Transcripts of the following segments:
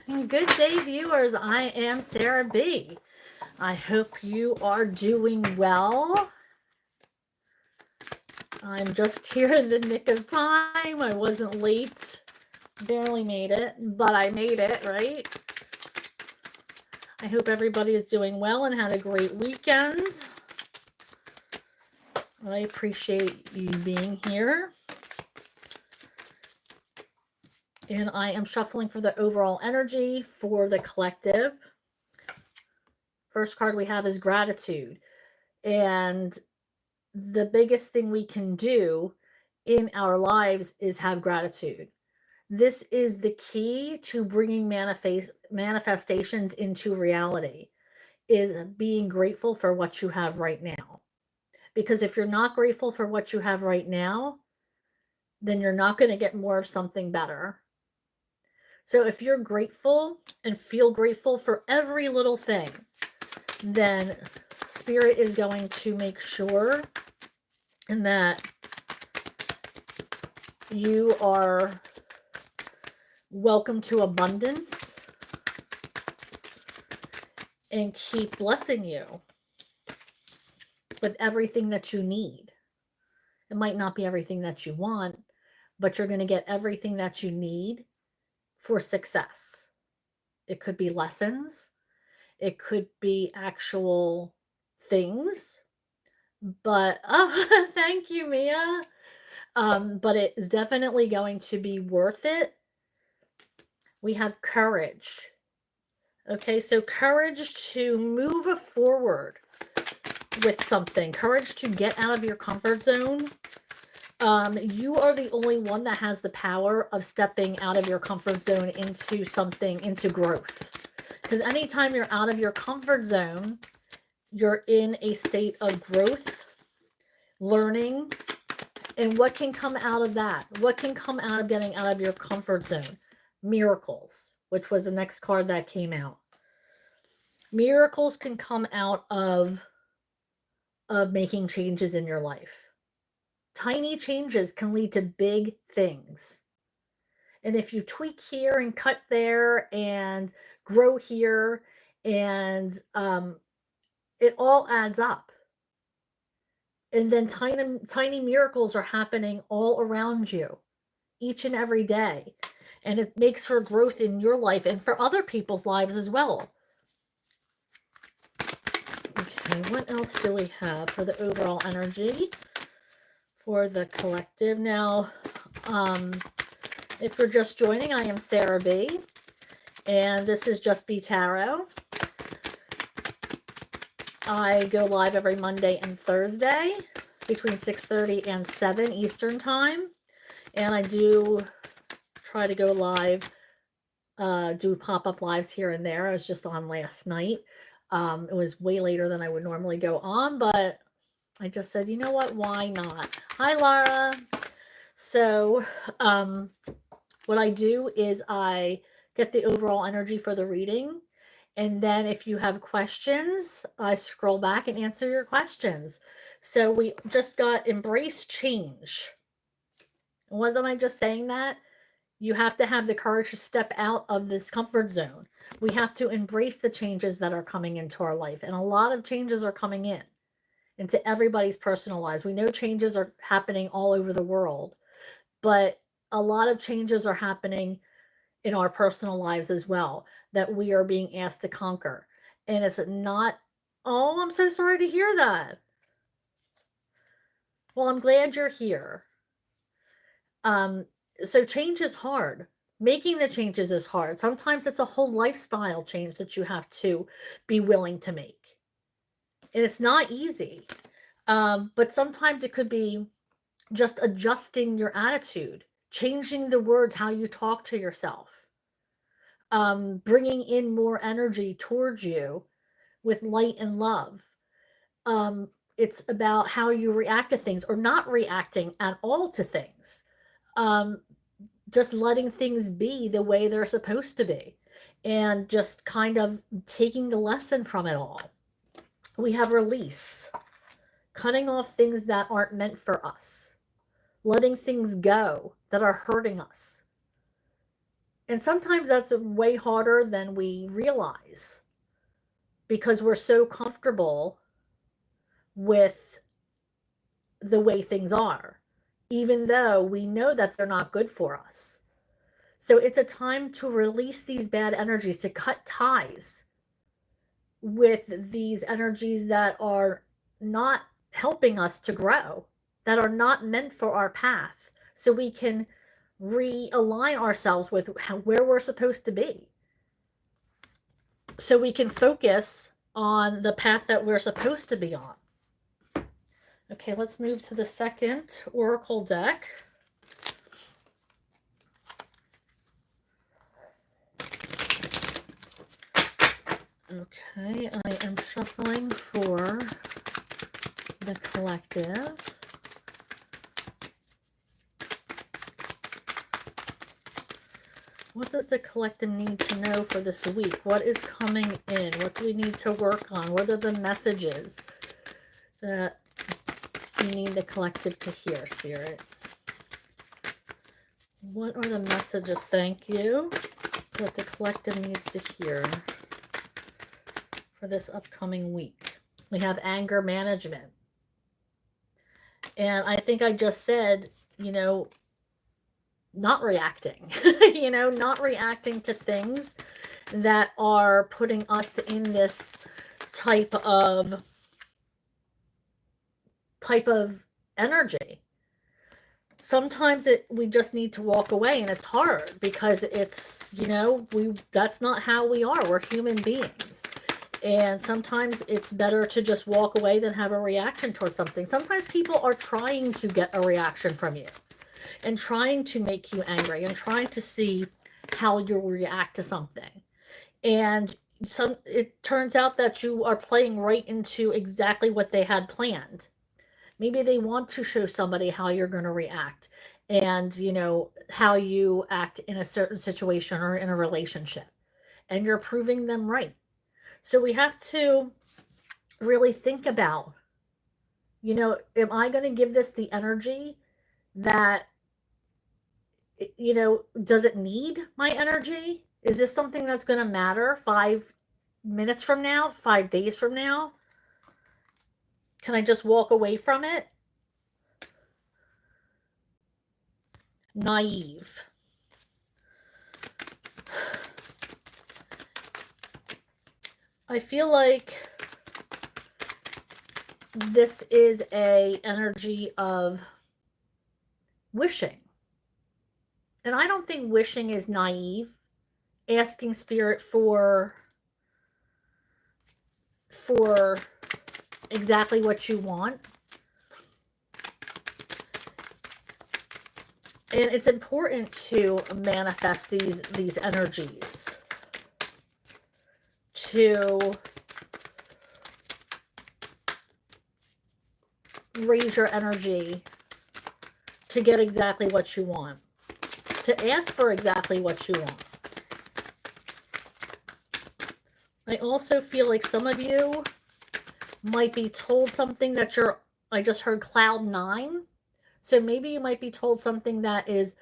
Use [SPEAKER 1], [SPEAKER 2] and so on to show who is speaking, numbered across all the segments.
[SPEAKER 1] Good day, viewers. I am Sarah B. I hope you are doing well. I'm just here in the nick of time. I wasn't late. Barely made it, but I made it, right? I hope everybody is doing well and had a great weekend. I appreciate you being here. And I am shuffling for the overall energy for the collective. First card we have is gratitude. And the biggest thing we can do in our lives is have gratitude. This is the key to bringing manifestations into reality, is being grateful for what you have right now. Because if you're not grateful for what you have right now, then you're not going to get more of something better. So if you're grateful and feel grateful for every little thing, then Spirit is going to make sure that you are welcome to abundance and keep blessing you with everything that you need. It might not be everything that you want, but you're going to get everything that you need for success. It could be lessons. It could be actual things. But, oh, thank you, Mia. But it is definitely going to be worth it. We have courage. Okay, so courage to move forward with something. Courage to get out of your comfort zone. You are the only one that has the power of stepping out of your comfort zone into something, into growth. Because anytime you're out of your comfort zone, you're in a state of growth, learning, and what can come out of that? What can come out of getting out of your comfort zone? Miracles, which was the next card that came out. Miracles can come out of making changes in your life. Tiny changes can lead to big things. And if you tweak here and cut there and grow here, and it all adds up. And then tiny miracles are happening all around you each and every day. And it makes for growth in your life and for other people's lives as well. Okay, what else do we have for the overall energy for the collective? Now, if you're just joining, I am Sarah B. And this is Just Be Tarot. I go live every Monday and Thursday between 6:30 and 7 Eastern Time. And I do try to go live, do pop-up lives here and there. I was just on last night. It was way later than I would normally go on, but I just said, you know what, why not? Hi, Laura. So what I do is I get the overall energy for the reading. And then if you have questions, I scroll back and answer your questions. So we just got embrace change. Wasn't I just saying that? You have to have the courage to step out of this comfort zone. We have to embrace the changes that are coming into our life. And a lot of changes are coming into everybody's personal lives. We know changes are happening all over the world, but a lot of changes are happening in our personal lives as well that we are being asked to conquer. And it's not, oh, I'm so sorry to hear that. Well, I'm glad you're here. So change is hard. Making the changes is hard. Sometimes it's a whole lifestyle change that you have to be willing to make. And it's not easy. But sometimes it could be just adjusting your attitude, changing the words, how you talk to yourself, bringing in more energy towards you with light and love. It's about how you react to things or not reacting at all to things. Just letting things be the way they're supposed to be and just kind of taking the lesson from it all. We have release, cutting off things that aren't meant for us, letting things go that are hurting us. And sometimes that's way harder than we realize because we're so comfortable with the way things are, even though we know that they're not good for us. So it's a time to release these bad energies, to cut ties with these energies that are not helping us to grow, that are not meant for our path, so we can realign ourselves with where we're supposed to be. So we can focus on the path that we're supposed to be on. Okay, let's move to the second oracle deck. Okay, I am shuffling for the collective. What does the collective need to know for this week? What is coming in? What do we need to work on? What are the messages that you need the collective to hear, Spirit? What are the messages, thank you, that the collective needs to hear for this upcoming week? We have anger management. And I think I just said, not reacting, not reacting to things that are putting us in this type of energy. Sometimes we just need to walk away, and it's hard because it's, that's not how we are. We're human beings. And sometimes it's better to just walk away than have a reaction towards something. Sometimes people are trying to get a reaction from you and trying to make you angry and trying to see how you'll react to something. And it turns out that you are playing right into exactly what they had planned. Maybe they want to show somebody how you're going to react and, how you act in a certain situation or in a relationship. And you're proving them right. So we have to really think about, am I going to give this the energy that, does it need my energy? Is this something that's going to matter 5 minutes from now, 5 days from now? Can I just walk away from it? Naive. I feel like this is a energy of wishing. And I don't think wishing is naive. Asking Spirit for exactly what you want. And it's important to manifest these energies, to raise your energy to get exactly what you want, to ask for exactly what you want. I also feel like some of you might be told something that I just heard cloud 9. So maybe you might be told something that is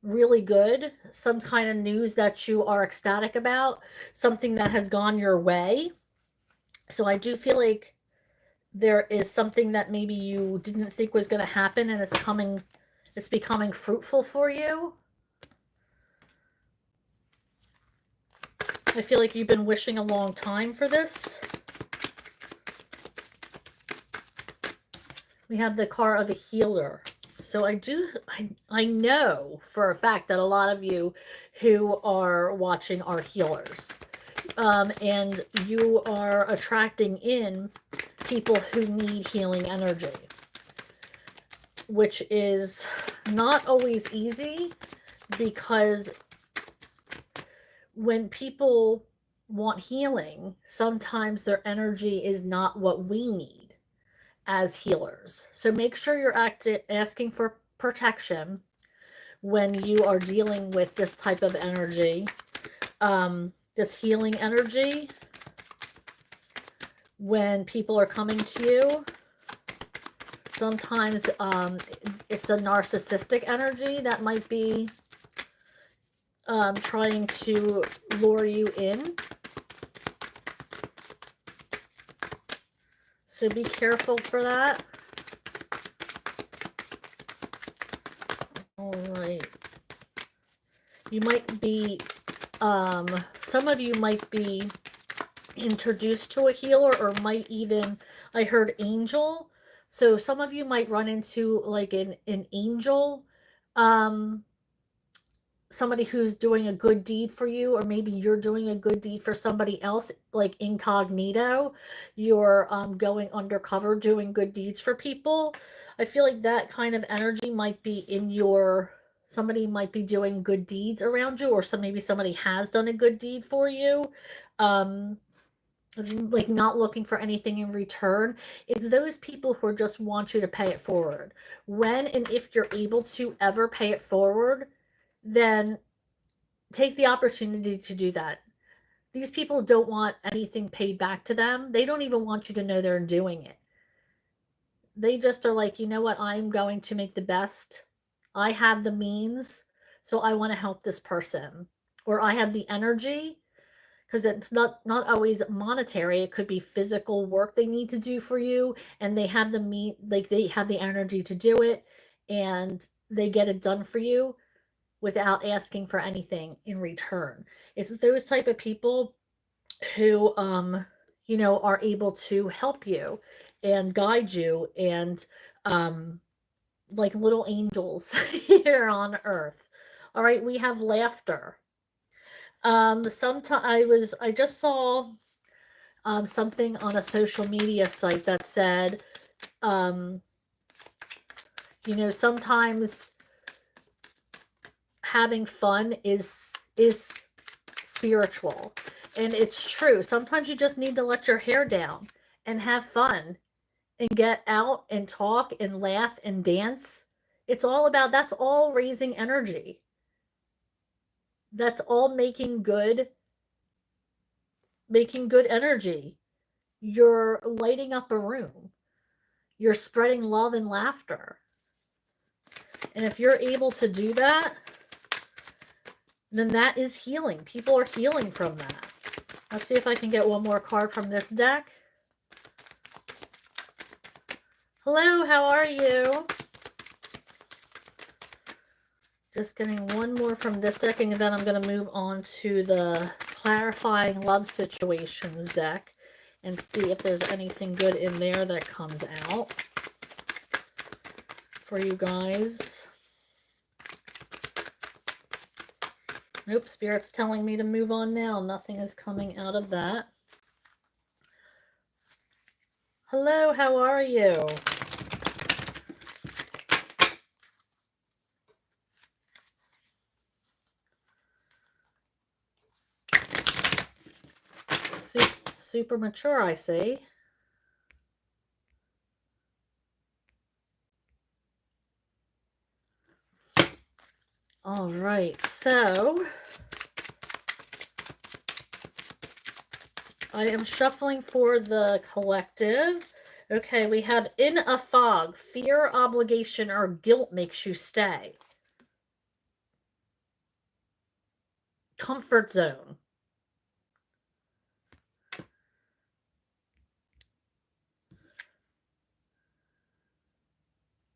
[SPEAKER 1] really good, some kind of news that you are ecstatic about, something that has gone your way. So I do feel like there is something that maybe you didn't think was going to happen, and it's becoming fruitful for you. I feel like you've been wishing a long time for this. We have the card of a healer. So I know for a fact that a lot of you who are watching are healers. And you are attracting in people who need healing energy, which is not always easy, because when people want healing, sometimes their energy is not what we need as healers. So make sure you're asking for protection when you are dealing with this type of energy, this healing energy. When people are coming to you, sometimes it's a narcissistic energy that might be trying to lure you in. So be careful for that. All right. You might be, some of you might be introduced to a healer, or might even, I heard angel. So some of you might run into like an angel, somebody who's doing a good deed for you, or maybe you're doing a good deed for somebody else, like incognito. You're going undercover doing good deeds for people. I feel like that kind of energy might be in your, somebody might be doing good deeds around you, or maybe somebody has done a good deed for you. Like not looking for anything in return. It's those people who just want you to pay it forward. When and if you're able to ever pay it forward, then take the opportunity to do that. These people don't want anything paid back to them. They don't even want you to know they're doing it. They just are like, you know what, I'm going to make the best. I have the means, so I want to help this person. Or I have the energy, because it's not always monetary. It could be physical work they need to do for you, and they have the like they have the energy to do it, and they get it done for you without asking for anything in return. It's those type of people who you know, are able to help you and guide you, and like little angels here on earth. All right, we have laughter. Sometimes I just saw something on a social media site that said, you know, sometimes having fun is spiritual. And it's true. Sometimes you just need to let your hair down and have fun and get out and talk and laugh and dance. It's all about, that's all raising energy. That's all making good energy. You're lighting up a room. You're spreading love and laughter. And if you're able to do that, then that is healing. People are healing from that. Let's see if I can get one more card from this deck. Hello, how are you? Just getting one more from this deck, and then I'm going to move on to the Clarifying Love Situations deck and see if there's anything good in there that comes out for you guys. Nope, Spirit's telling me to move on now. Nothing is coming out of that. Hello, how are you? Super mature, I see. All right, so I am shuffling for the collective. Okay, we have in a fog, fear, obligation, or guilt makes you stay. Comfort zone.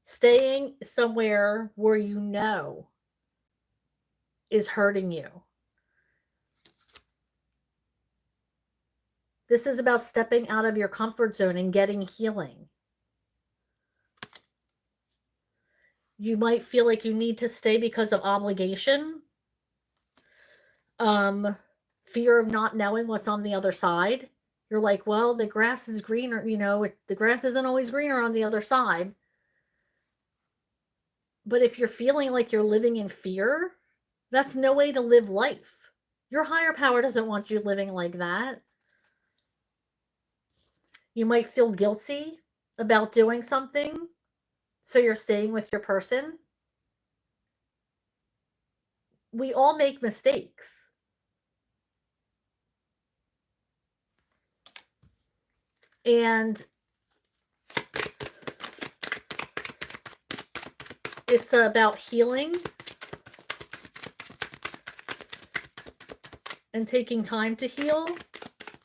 [SPEAKER 1] Staying somewhere where you know is hurting you. This is about stepping out of your comfort zone and getting healing. You might feel like you need to stay because of obligation. Fear of not knowing what's on the other side. You're like, well, the grass is greener, you know, the grass isn't always greener on the other side. But if you're feeling like you're living in fear, that's no way to live life. Your higher power doesn't want you living like that. You might feel guilty about doing something, so you're staying with your person. We all make mistakes. And it's about healing. and taking time to heal.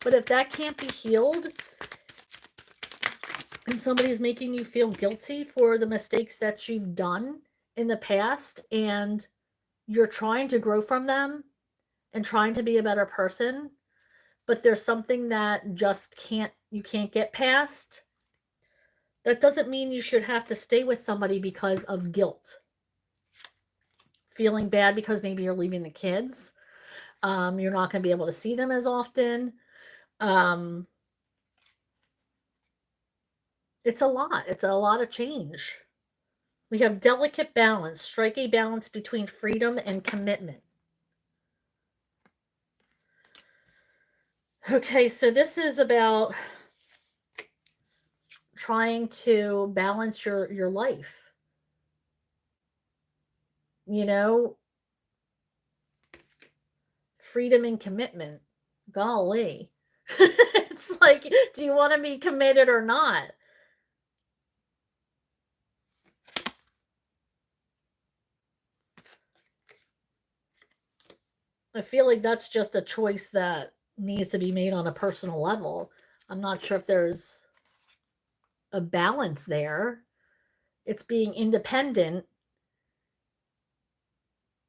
[SPEAKER 1] But if that can't be healed and somebody's making you feel guilty for the mistakes that you've done in the past and you're trying to grow from them and trying to be a better person, but there's something that just you can't get past, that doesn't mean you should have to stay with somebody because of guilt. Feeling bad because maybe you're leaving the kids. You're not going to be able to see them as often. It's a lot. It's a lot of change. We have delicate balance. Strike a balance between freedom and commitment. Okay, so this is about trying to balance your life. You know, freedom and commitment. Golly. It's like, do you want to be committed or not? I feel like that's just a choice that needs to be made on a personal level. I'm not sure if there's a balance there. It's being independent.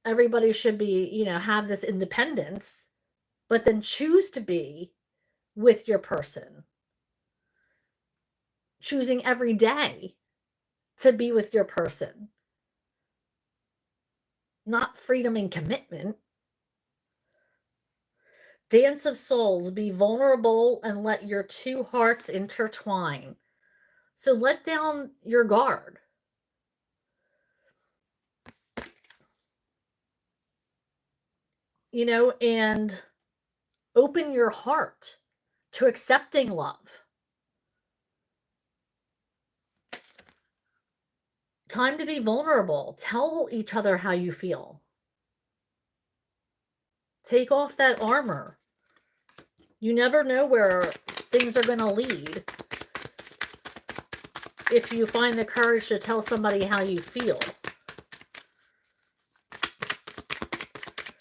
[SPEAKER 1] Everybody should be, have this independence, but then choose to be with your person. Choosing every day to be with your person. Not freedom and commitment. Dance of souls, be vulnerable and let your two hearts intertwine. So let down your guard. And open your heart to accepting love. Time to be vulnerable. Tell each other how you feel. Take off that armor. You never know where things are going to lead if you find the courage to tell somebody how you feel.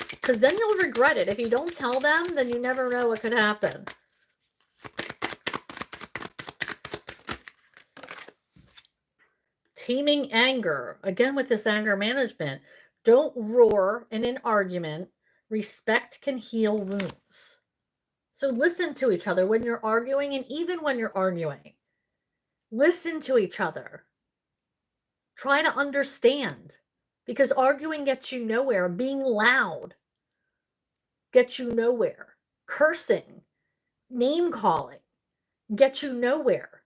[SPEAKER 1] Because then you'll regret it. If you don't tell them, then you never know what could happen. Taming anger. Again, with this anger management, don't roar in an argument. Respect can heal wounds. So listen to each other when you're arguing, and even when you're arguing. Listen to each other. Try to understand, because arguing gets you nowhere. Being loud gets you nowhere. Cursing, name calling gets you nowhere.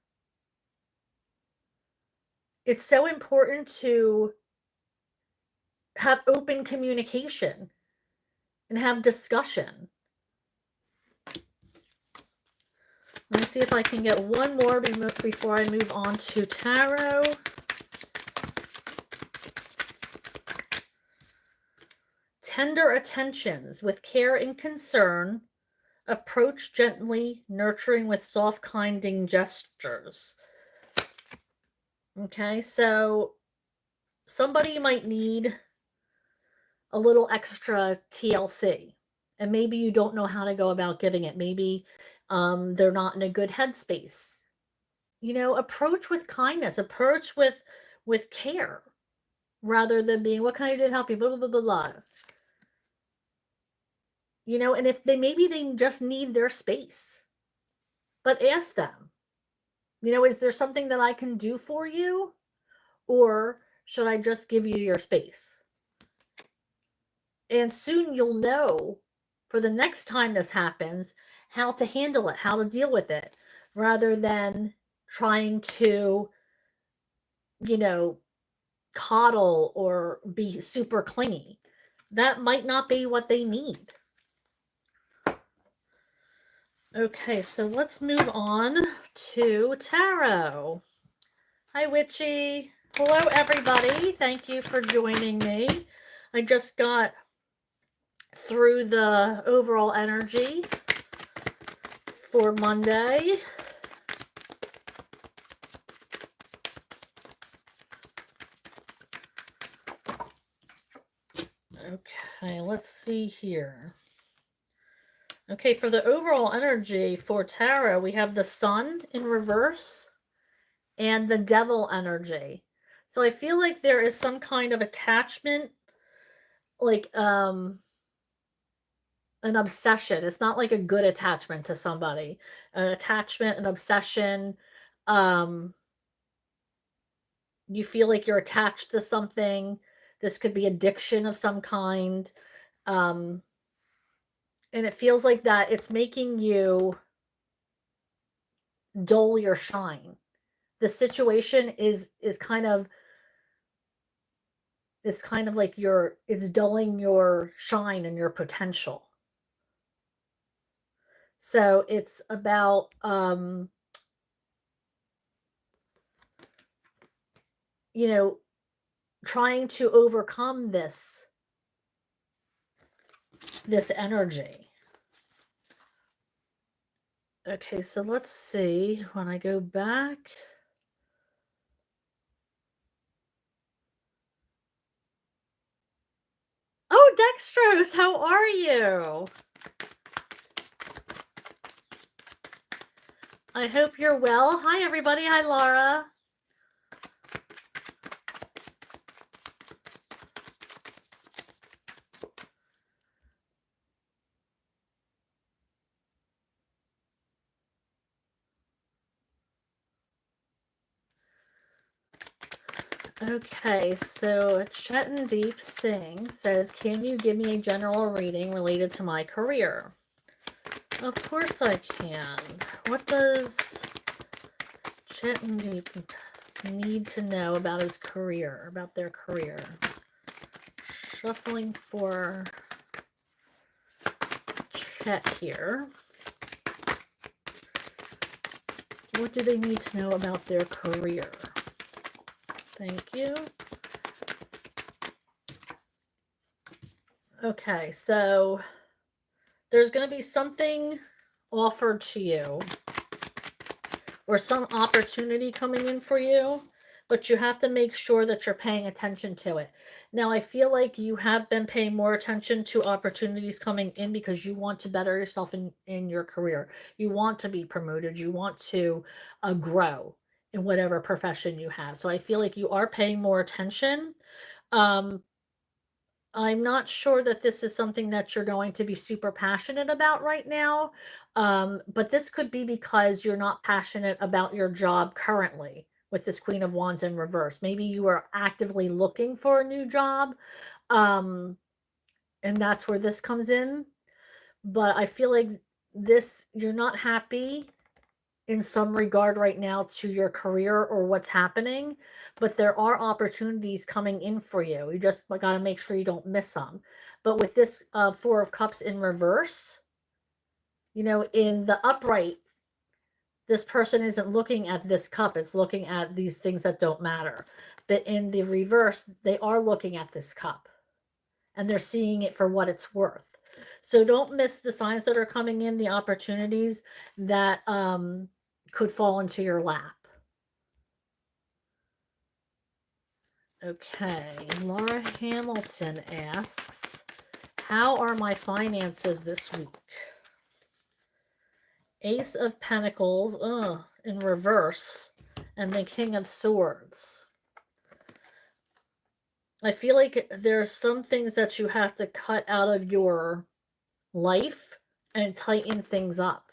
[SPEAKER 1] It's so important to have open communication and have discussion. Let me see if I can get one more before I move on to tarot. Tender attentions with care and concern. Approach gently, nurturing with soft, kinding gestures. Okay, so somebody might need a little extra TLC, and maybe you don't know how to go about giving it. Maybe they're not in a good headspace. Approach with kindness, approach with care, rather than being, what can I do to help you, blah, blah, blah, blah, blah. And if maybe they just need their space, but ask them, is there something that I can do for you? Or should I just give you your space? And soon you'll know, for the next time this happens, how to handle it, how to deal with it, rather than trying to, coddle or be super clingy. That might not be what they need. Okay, so let's move on to tarot. Hi, Witchy. Hello, everybody. Thank you for joining me. I just got through the overall energy for Monday. Okay, let's see here. Okay, for the overall energy for tarot, we have the Sun in reverse and the Devil energy. So I feel like there is some kind of attachment, like an obsession. It's not like a good attachment to somebody. An attachment, an obsession. Um you feel like you're attached to something. This could be addiction of some kind. Um and it feels like that it's making you dull your shine. The situation is kind of like it's dulling your shine and your potential. So it's about you know, trying to overcome this energy. Okay, so let's see when I go back. Oh, Dextrose, how are you? I hope you're well. Hi, everybody. Hi, Laura. Okay, so Chetandeep Singh says, can you give me a general reading related to my career? Of course I can. What does Chetandeep need to know about his career, about their career? Shuffling for Chet here. What do they need to know about their career? Thank you. Okay, so there's going to be something offered to you or some opportunity coming in for you, but you have to make sure that you're paying attention to it. Now, I feel like you have been paying more attention to opportunities coming in because you want to better yourself in your career. You want to be promoted. You want to grow in whatever profession you have. So I feel like you are paying more attention. Um, I'm not sure that this is something that you're going to be super passionate about right now. But this could be because you're not passionate about your job currently with this Queen of Wands in reverse. Maybe you are actively looking for a new job. Um, and that's where this comes in. But I feel like you're not happy in some regard right now to your career or what's happening, but there are opportunities coming in for you. You just got to make sure you don't miss them. But with this Four of Cups in reverse, in the upright, this person isn't looking at this cup. It's looking at these things that don't matter. But in the reverse, they are looking at this cup and they're seeing it for what it's worth. So don't miss the signs that are coming in, the opportunities that could fall into your lap. Okay, Laura Hamilton asks, how are my finances this week? Ace of Pentacles, in reverse, and the King of Swords. I feel like there's some things that you have to cut out of your life and tighten things up.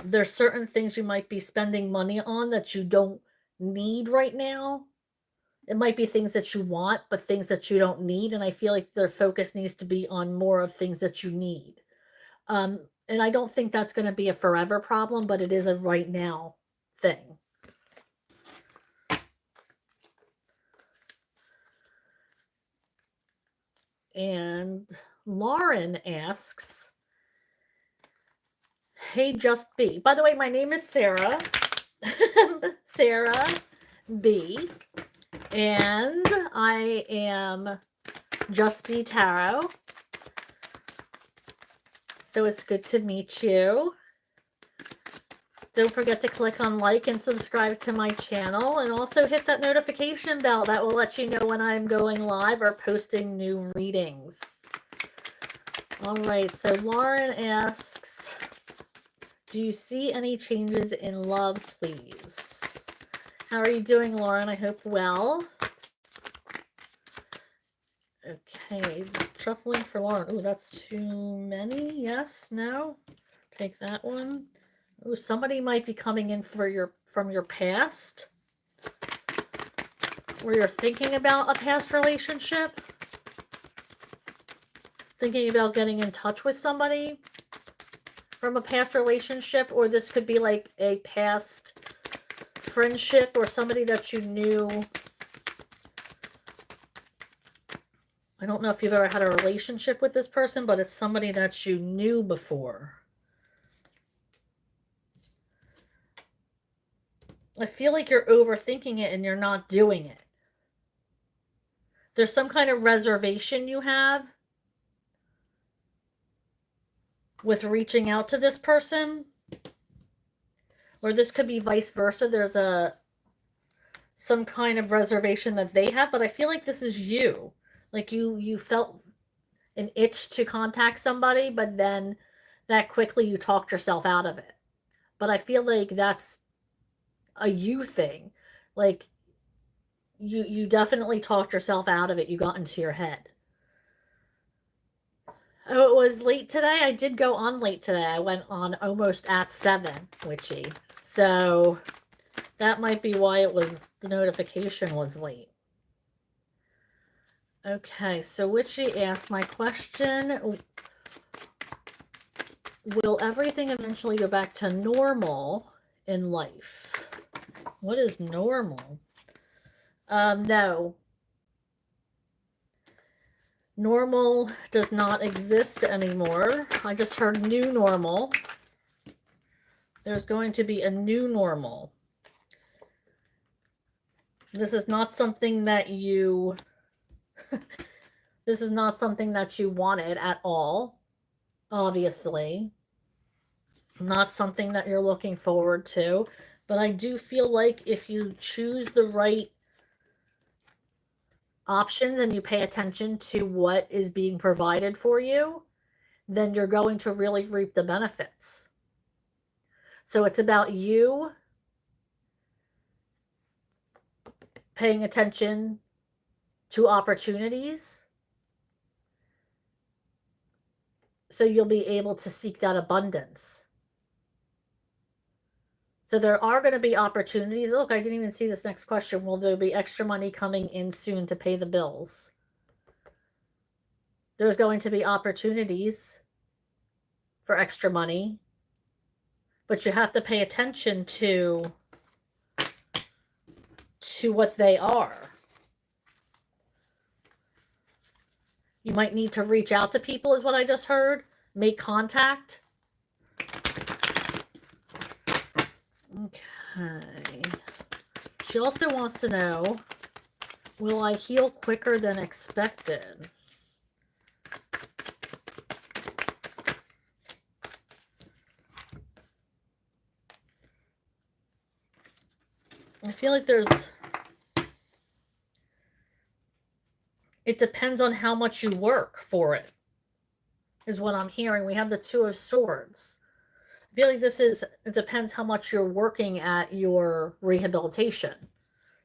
[SPEAKER 1] There's certain things you might be spending money on that you don't need right now. It might be things that you want, but things that you don't need. And I feel like their focus needs to be on more of things that you need. And I don't think that's going to be a forever problem, but it is a right now thing. And Lauren asks, hey, Just B. By the way, my name is Sarah. Sarah B. And I am Just B Tarot. So it's good to meet you. Don't forget to click on like and subscribe to my channel, and also hit that notification bell that will let you know when I'm going live or posting new readings. All right, so Lauren asks, do you see any changes in love, please? How are you doing, Lauren? I hope well. Okay, shuffling for Lauren. Ooh, that's too many. Yes, no. Take that one. Ooh, somebody might be coming in for from your past, where you're thinking about a past relationship, thinking about getting in touch with somebody from a past relationship, or this could be like a past friendship or somebody that you knew. I don't know if you've ever had a relationship with this person, but it's somebody that you knew before. I feel like you're overthinking it and you're not doing it. There's some kind of reservation you have with reaching out to this person, or this could be vice versa. There's some kind of reservation that they have, but I feel like this is you. Like you felt an itch to contact somebody, but then that quickly you talked yourself out of it. But I feel like that's a you thing. Like you definitely talked yourself out of it. You got into your head. Oh, it was late today. I did go on late today. I went on almost at 7, witchy. So that might be why it was, the notification was late. Okay, so witchy asked my question. Will everything eventually go back to normal in life? What is normal? No. Normal does not exist anymore. I just heard new normal. There's going to be a new normal. This is not something that you this is not something that you wanted at all, obviously. Not something that you're looking forward to, but I do feel like if you choose the right options and you pay attention to what is being provided for you, then you're going to really reap the benefits. So it's about you paying attention to opportunities so you'll be able to seek that abundance. So there are going to be opportunities. Look, I didn't even see this next question. Will there be extra money coming in soon to pay the bills? There's going to be opportunities for extra money, but you have to pay attention to what they are. You might need to reach out to people, is what I just heard. Make contact. Okay. She also wants to know, will I heal quicker than expected? I feel like it depends on how much you work for it, is what I'm hearing. We have the Two of Swords. I feel like it depends how much you're working at your rehabilitation.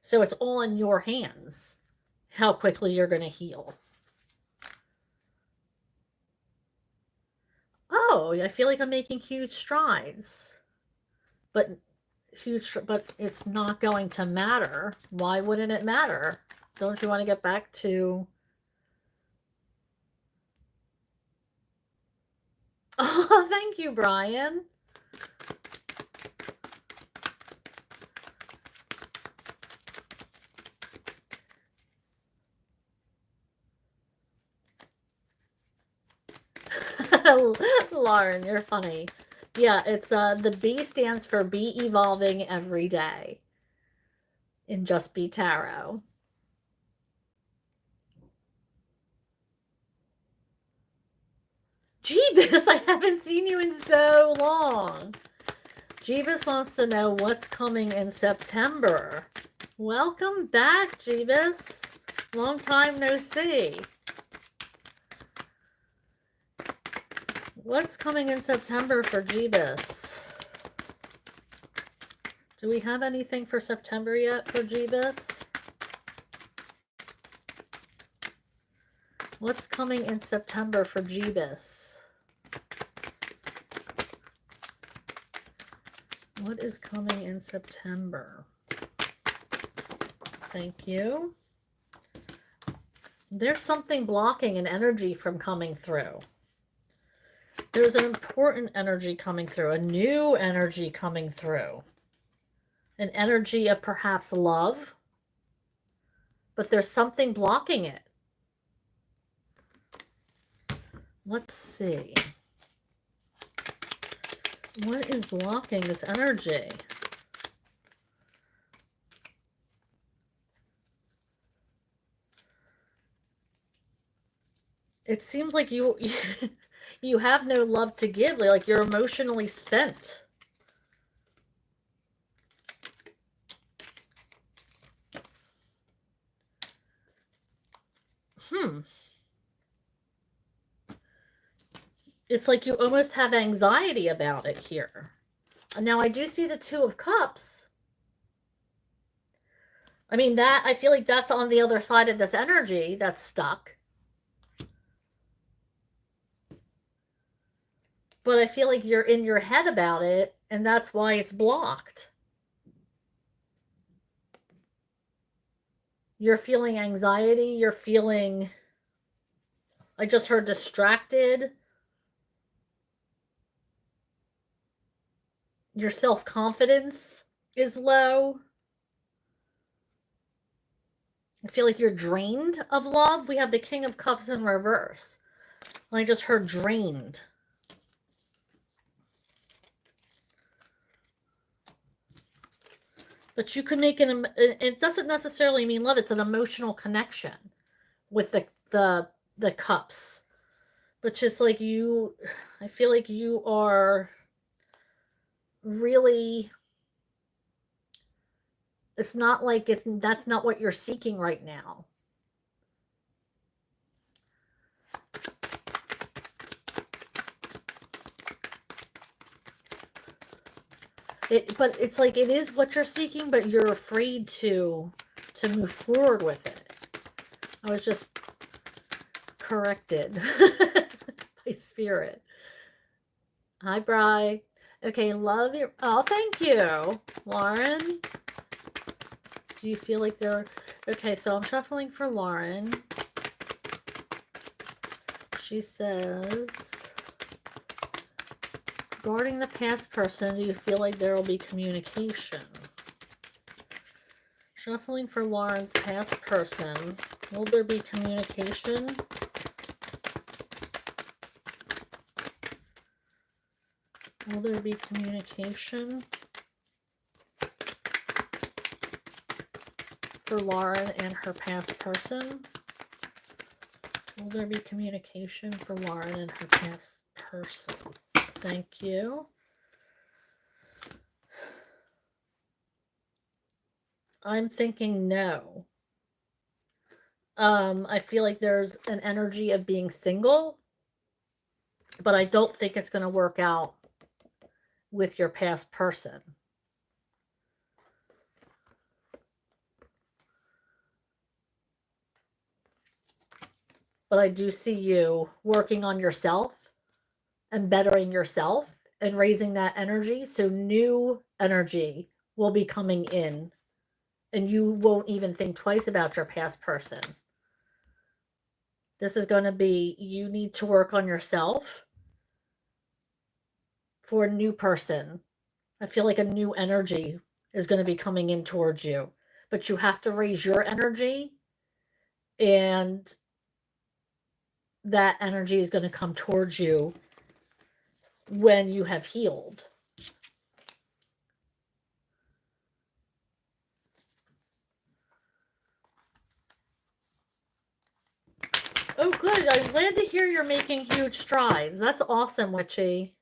[SPEAKER 1] So it's all in your hands how quickly you're going to heal. Oh, I feel like I'm making huge strides. But it's not going to matter. Why wouldn't it matter? Don't you want to get back to... Oh, thank you, Brian. Lauren, you're funny. Yeah, it's the B stands for Be Evolving Every Day in Just Be Tarot. Jeebus, I haven't seen you in so long. Jeebus wants to know what's coming in September. Welcome back, Jeebus. Long time no see. What's coming in September for Jeebus? Do we have anything for September yet for Jeebus? What's coming in September for Jeebus? What is coming in September? Thank you. There's something blocking an energy from coming through. There's an important energy coming through, a new energy coming through. An energy of perhaps love, but there's something blocking it. Let's see. What is blocking this energy? It seems like you you have no love to give, like you're emotionally spent. It's like you almost have anxiety about it here. Now I do see the Two of Cups. I mean, that I feel like that's on the other side of this energy that's stuck. But I feel like you're in your head about it, and that's why it's blocked. You're feeling anxiety. You're feeling, I just heard distracted. Your self-confidence is low. I feel like you're drained of love. We have the King of Cups in reverse. I just heard drained. But you can make it doesn't necessarily mean love. It's an emotional connection with the cups. But just like you, I feel like you are really, it's not like that's not what you're seeking right now. But it's like it is what you're seeking, but you're afraid to move forward with it. I was just corrected by spirit. Hi, Bri. Okay, love your. Oh, thank you, Lauren. Do you feel like they're okay? So I'm shuffling for Lauren. She says, regarding the past person, do you feel like there will be communication? Shuffling for Lauren's past person. Will there be communication? Will there be communication for Lauren and her past person? Will there be communication for Lauren and her past person? Thank you. I'm thinking no. I feel like there's an energy of being single, but I don't think it's going to work out with your past person. But I do see you working on yourself and bettering yourself and raising that energy. So new energy will be coming in and you won't even think twice about your past person. This is going to be, you need to work on yourself for a new person. I feel like a new energy is going to be coming in towards you, but you have to raise your energy, and that energy is going to come towards you when you have healed. Oh, good. I'm glad to hear you're making huge strides. That's awesome, Witchy.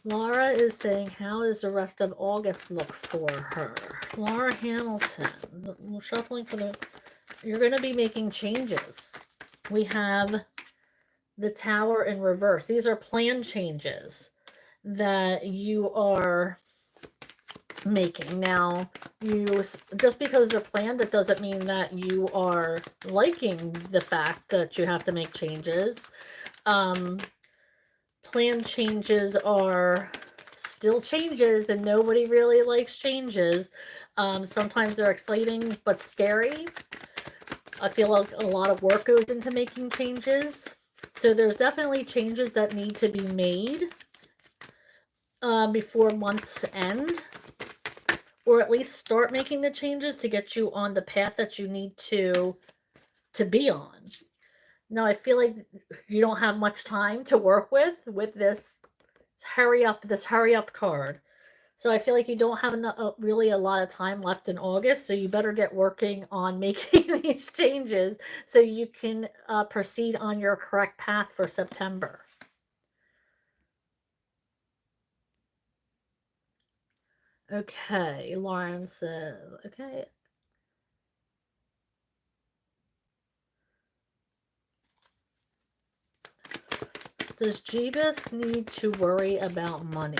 [SPEAKER 1] Laura is saying, how does the rest of August look for her? Laura Hamilton. We're shuffling for the You're going to be making changes. We have the Tower in reverse. These are planned changes that you are making. Now, just because they're planned, it doesn't mean that you are liking the fact that you have to make changes. Planned changes are still changes, and nobody really likes changes. Sometimes they're exciting but scary. I feel like a lot of work goes into making changes. So there's definitely changes that need to be made before month's end, or at least start making the changes to get you on the path that you need to be on. Now, I feel like you don't have much time to work with this hurry up card. So I feel like you don't have really a lot of time left in August, so you better get working on making these changes so you can proceed on your correct path for September. Okay, Lauren says, okay. Does Jeebus need to worry about money?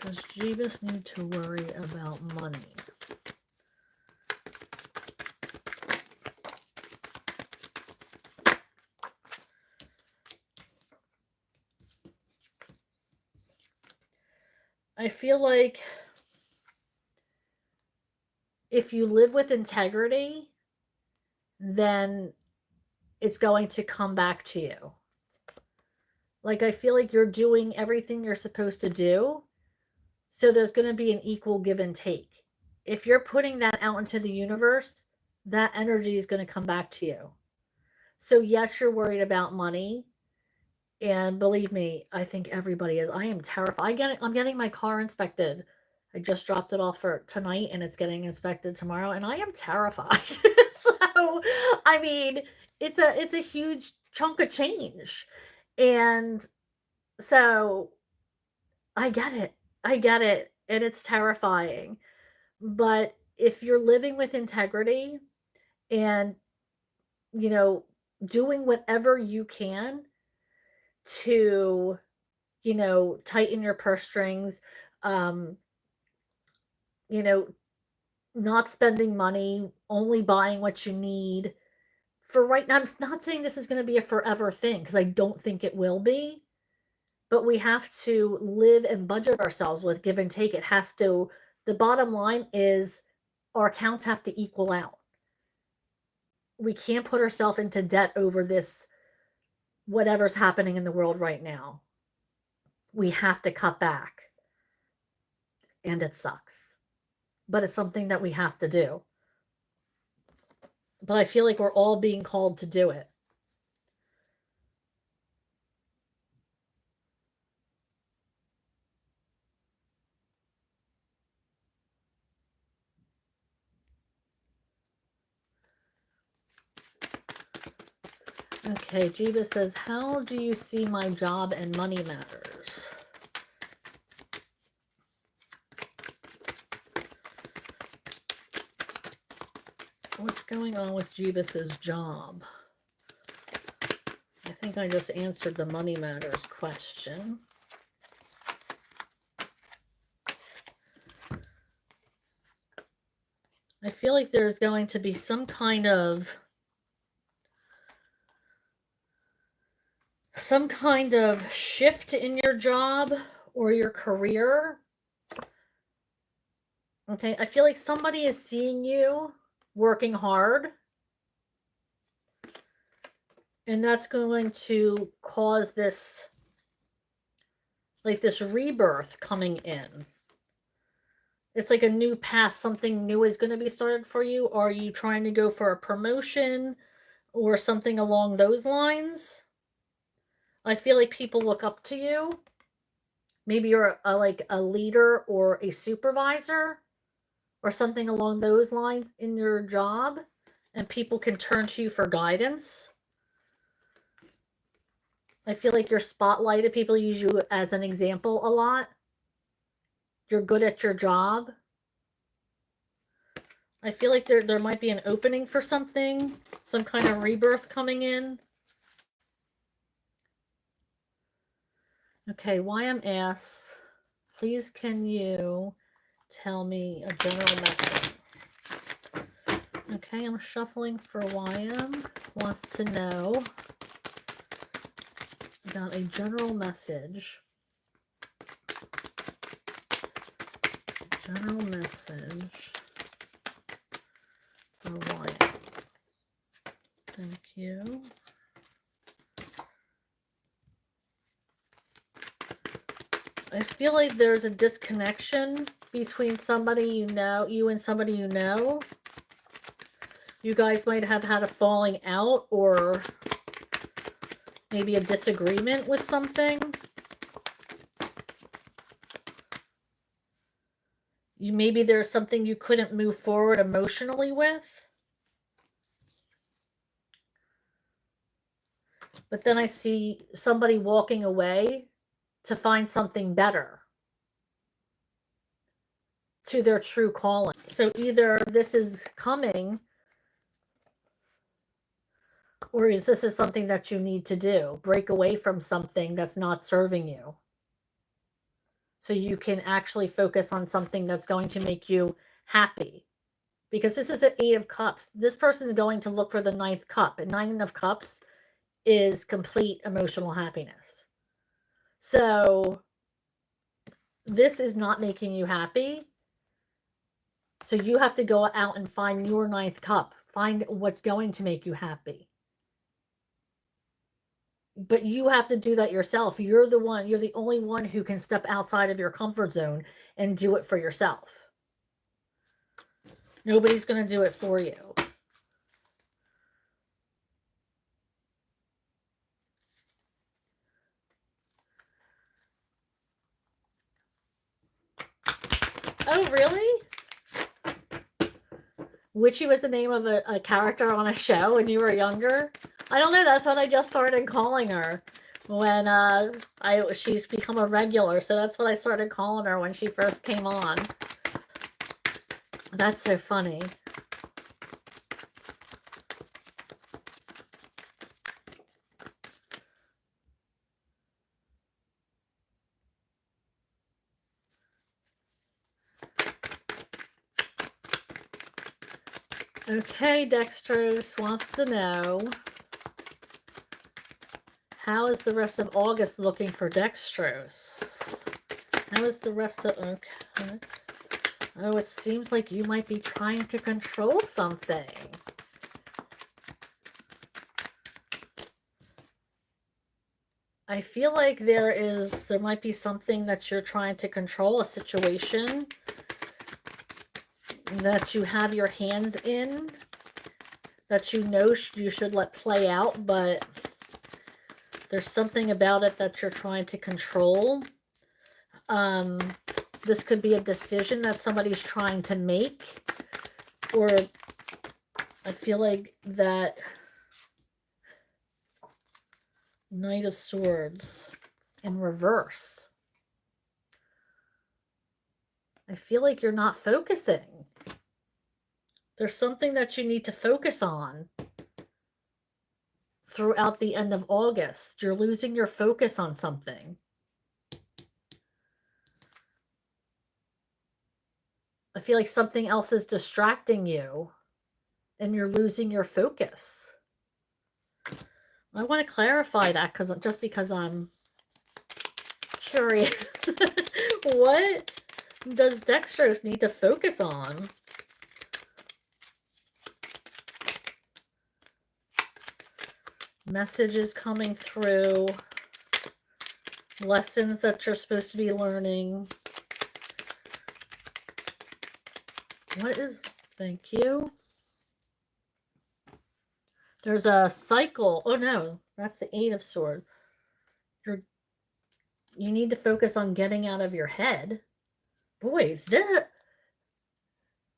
[SPEAKER 1] Does Jeebus need to worry about money? I feel like if you live with integrity, then it's going to come back to you. Like, I feel like you're doing everything you're supposed to do, so there's going to be an equal give and take. If you're putting that out into the universe, that energy is going to come back to you. So, yes, you're worried about money. And believe me, I think everybody is. I am terrified. I'm getting my car inspected. I just dropped it off for tonight and it's getting inspected tomorrow, and I am terrified. So, I mean, it's a huge chunk of change. And so I get it. I get it. And it's terrifying. But if you're living with integrity and, you know, doing whatever you can to, tighten your purse strings, um, you know, not spending money, only buying what you need. For right now, I'm not saying this is going to be a forever thing because I don't think it will be, but we have to live and budget ourselves with give and take. The bottom line is our accounts have to equal out. We can't put ourselves into debt over this, whatever's happening in the world right now. We have to cut back. And it sucks. But it's something that we have to do. But I feel like we're all being called to do it. Okay, Jiva says, how do you see my job and money matters? What's going on with Jeebus's job? I think I just answered the money matters question. I feel like there's going to be some kind of shift in your job or your career. Okay, I feel like somebody is seeing you working hard, and that's going to cause this rebirth coming in. It's like a new path. Something new is going to be started for you. Are you trying to go for a promotion or something along those lines? I feel like people look up to you. Maybe you're like a leader or a supervisor or something along those lines in your job, and people can turn to you for guidance. I feel like you're spotlighted. People use you as an example a lot. You're good at your job. I feel like there might be an opening for something, some kind of rebirth coming in. Okay, YMS, please can you tell me a general message? Okay, I'm shuffling for YM. Wants to know about a general message. General message for YM. Thank you. I feel like there's a disconnection between somebody you know, you and somebody you know. You guys might have had a falling out or maybe a disagreement with something. Maybe there's something you couldn't move forward emotionally with. But then I see somebody walking away to find something better, to their true calling. So either this is coming, or this is something that you need to do. Break away from something that's not serving you, so you can actually focus on something that's going to make you happy. Because this is an 8 of Cups. This person is going to look for the 9th cup. And 9 of Cups is complete emotional happiness. So this is not making you happy. So you have to go out and find your 9th cup. Find what's going to make you happy. But you have to do that yourself. You're the only one who can step outside of your comfort zone and do it for yourself. Nobody's going to do it for you. Oh, really? Witchy was the name of a character on a show when you were younger? I don't know. That's what I just started calling her when she's become a regular. So that's what I started calling her when she first came on. That's so funny. Okay, Dextrose wants to know, how is the rest of August looking for Dextrose? How is the rest of... Okay. Oh, it seems like you might be trying to control something. I feel like there might be something that you're trying to control, a situation that you have your hands in, that you know you should let play out, but there's something about it that you're trying to control. This could be a decision that somebody's trying to make, or I feel like that Knight of Swords in reverse. I feel like you're not focusing. There's something that you need to focus on throughout the end of August. You're losing your focus on something. I feel like something else is distracting you and you're losing your focus. I want to clarify that because I'm curious. What does Dextrose need to focus on? Messages coming through. Lessons that you're supposed to be learning. What is... Thank you. There's a cycle. Oh, no. That's the 8 of Swords. You need to focus on getting out of your head. Boy,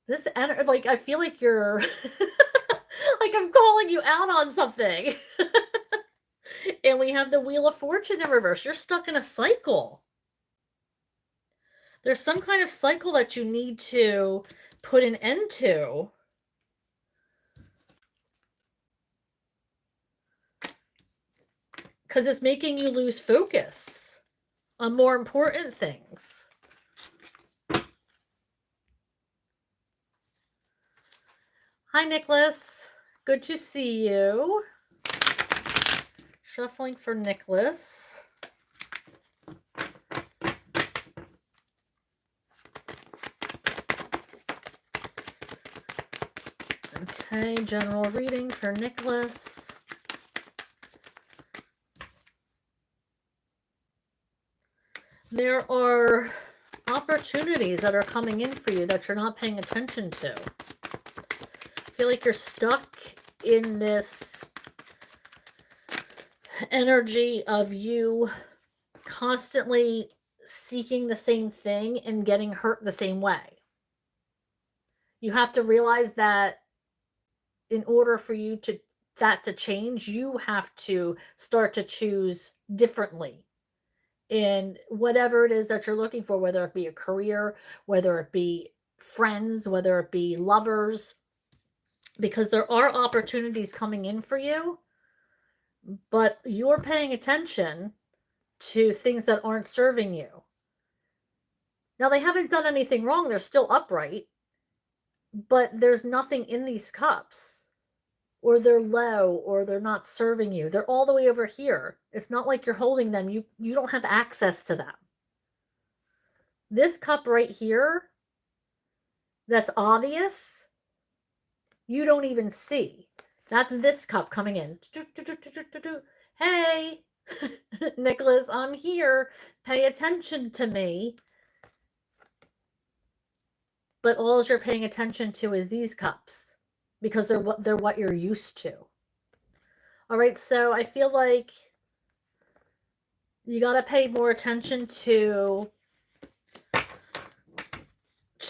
[SPEAKER 1] this like, I feel like you're... like I'm calling you out on something. And we have the Wheel of Fortune in reverse. You're stuck in a cycle. There's some kind of cycle that you need to put an end to. Because it's making you lose focus on more important things. Hi, Nicholas. Good to see you. Shuffling for Nicholas. Okay, general reading for Nicholas. There are opportunities that are coming in for you that you're not paying attention to. I feel like you're stuck in this energy of you constantly seeking the same thing and getting hurt the same way. You have to realize that in order for you to change, you have to start to choose differently in whatever it is that you're looking for, whether it be a career, whether it be friends, whether it be lovers, because there are opportunities coming in for you, but you're paying attention to things that aren't serving you. Now, they haven't done anything wrong. They're still upright, but there's nothing in these cups, or they're low, or they're not serving you. They're all the way over here. It's not like you're holding them. You don't have access to them. This cup right here, that's obvious, you don't even see. That's this cup coming in. Hey, Nicholas, I'm here. Pay attention to me. But all you're paying attention to is these cups, because they're what you're used to. All right, so I feel like you got to pay more attention to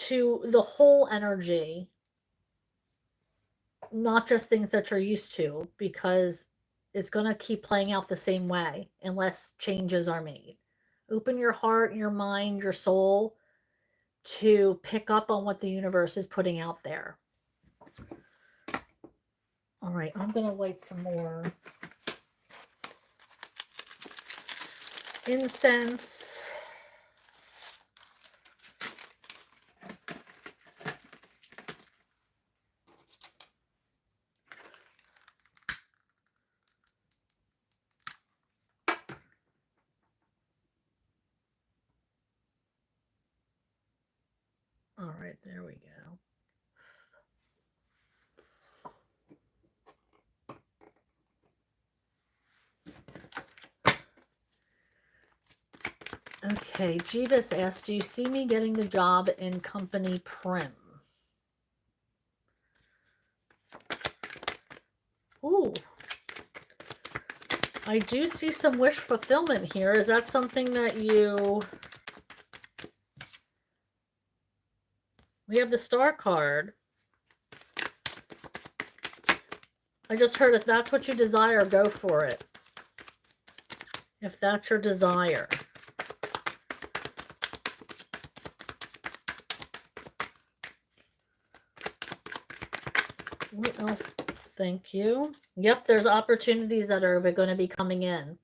[SPEAKER 1] the whole energy, not just things that you're used to, because it's going to keep playing out the same way unless changes are made. Open your heart, your mind, your soul to pick up on what the universe is putting out there. All right, I'm going to light some more incense. All right, there we go. Okay, Jeebus asked, do you see me getting the job in company Prim? Ooh. I do see some wish fulfillment here. Is that something that you... We have the star card. I just heard if that's what you desire, go for it. If that's your desire. What else? Thank you. Yep, there's opportunities that are going to be coming in.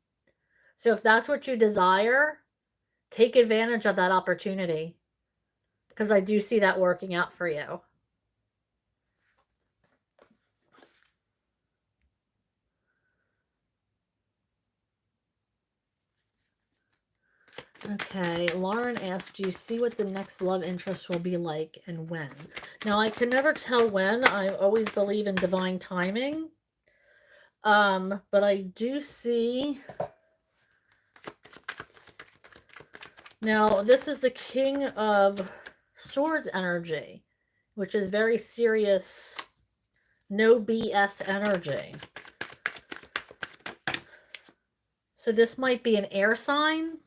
[SPEAKER 1] So if that's what you desire, take advantage of that opportunity, because I do see that working out for you. Okay, Lauren asked, do you see what the next love interest will be like and when? Now, I can never tell when. I always believe in divine timing. But I do see... Now, this is the King of Swords energy, which is very serious, no BS energy. So this might be an air sign.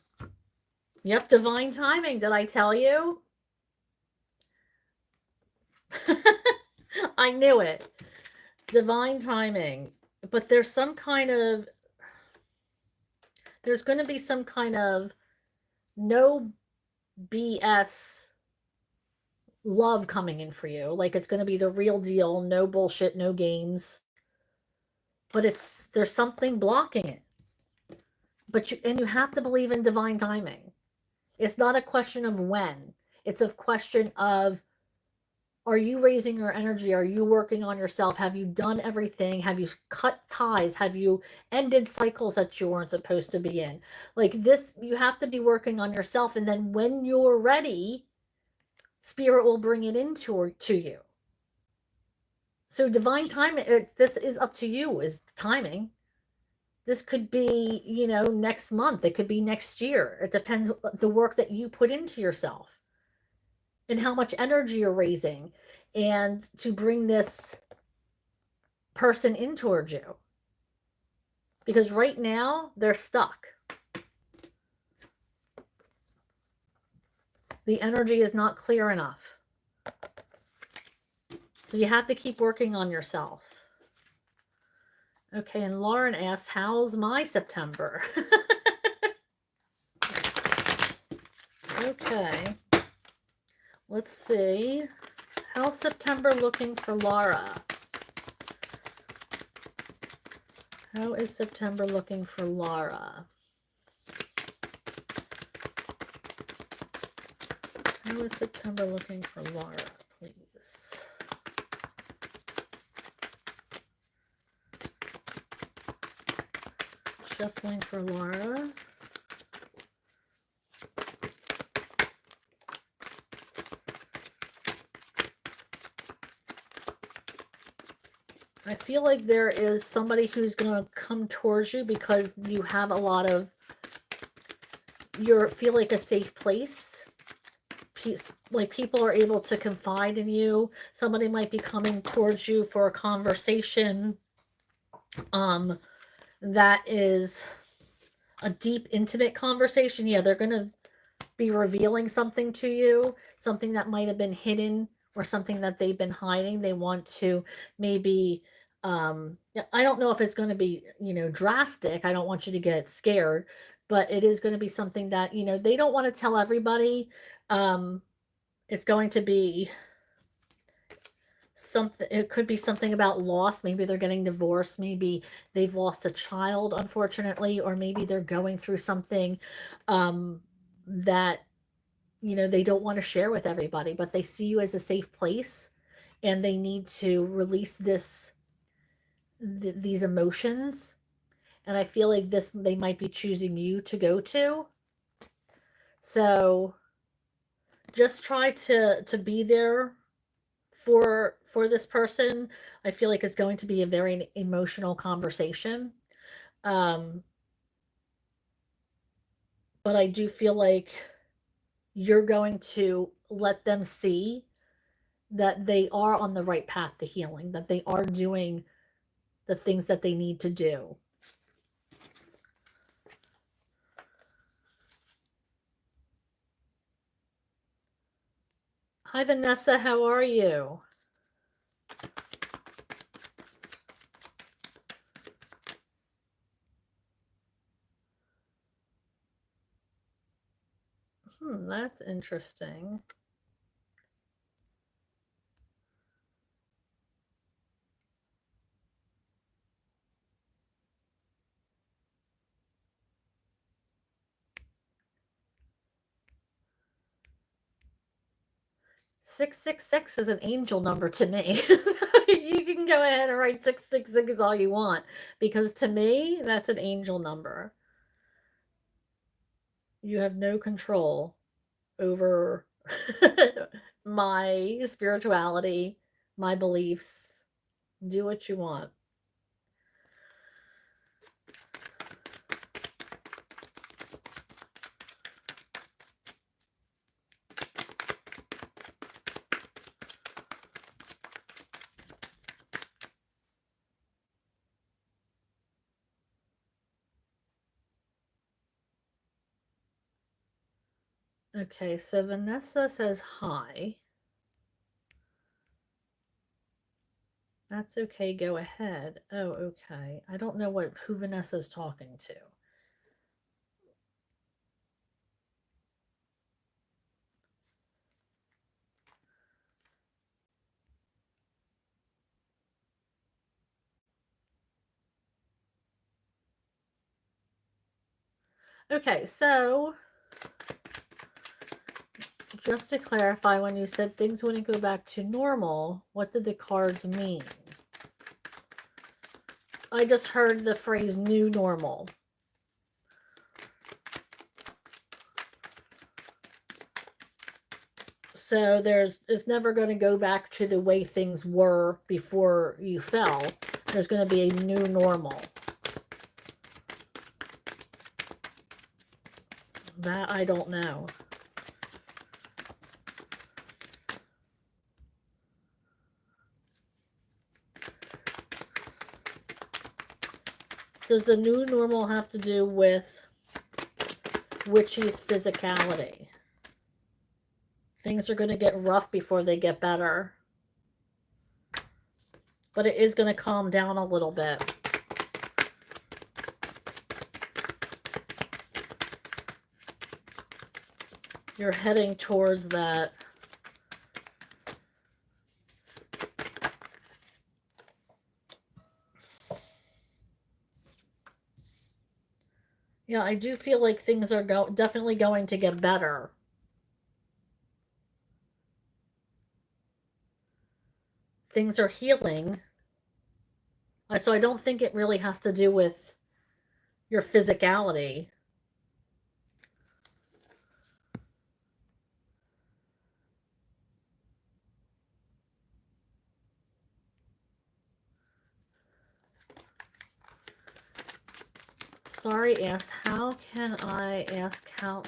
[SPEAKER 1] Yep, divine timing. Did I tell you? I knew it. Divine timing. But there's some kind of... There's going to be some kind of no BS love coming in for you. Like it's going to be the real deal, no bullshit, no games. But there's something blocking it. But you have to believe in divine timing. It's not a question of when. It's a question of, are you raising your energy? Are you working on yourself? Have you done everything? Have you cut ties? Have you ended cycles that you weren't supposed to be in? Like this, you have to be working on yourself. And then when you're ready, Spirit will bring it into to you. So divine timing, this is up to you, is timing. This could be, next month. It could be next year. It depends the work that you put into yourself and how much energy you're raising and to bring this person in towards you. Because right now they're stuck. The energy is not clear enough. So you have to keep working on yourself. Okay, and Lauren asks, how's my September? Okay. Let's see. How's September looking for Laura? How is September looking for Laura? How is September looking for Laura, please? Shuffling for Laura. I feel like there is somebody who's going to come towards you because you have a lot of, you feel like a safe place. Like people are able to confide in you. Somebody might be coming towards you for a conversation that is a deep, intimate conversation. Yeah, they're going to be revealing something to you, something that might have been hidden or something that they've been hiding. They want to maybe, I don't know if it's going to be, drastic. I don't want you to get scared, but it is going to be something that, they don't want to tell everybody. It's going to be something, it could be something about loss. Maybe they're getting divorced. Maybe they've lost a child, unfortunately, or maybe they're going through something that they don't want to share with everybody, but they see you as a safe place and they need to release these emotions. And I feel like they might be choosing you to go to. So just try to be there for this person. I feel like it's going to be a very emotional conversation. But I do feel like you're going to let them see that they are on the right path to healing, that they are doing the things that they need to do. Hi, Vanessa. How are you? That's interesting. "666 is an angel number to me." You can go ahead and write 666 all you want, because to me, that's an angel number. You have no control over my spirituality, my beliefs. Do what you want. Okay, so Vanessa says hi. That's okay, go ahead. Oh, okay. I don't know who Vanessa's talking to. Okay, so just to clarify, when you said things wouldn't go back to normal, what did the cards mean? I just heard the phrase new normal. So it's never going to go back to the way things were before you fell. There's going to be a new normal. That I don't know. Does the new normal have to do with witchy's physicality? Things are going to get rough before they get better. But it is going to calm down a little bit. You're heading towards that. Yeah, I do feel like things are definitely going to get better. Things are healing. So I don't think it really has to do with your physicality. Starry asks, can I ask how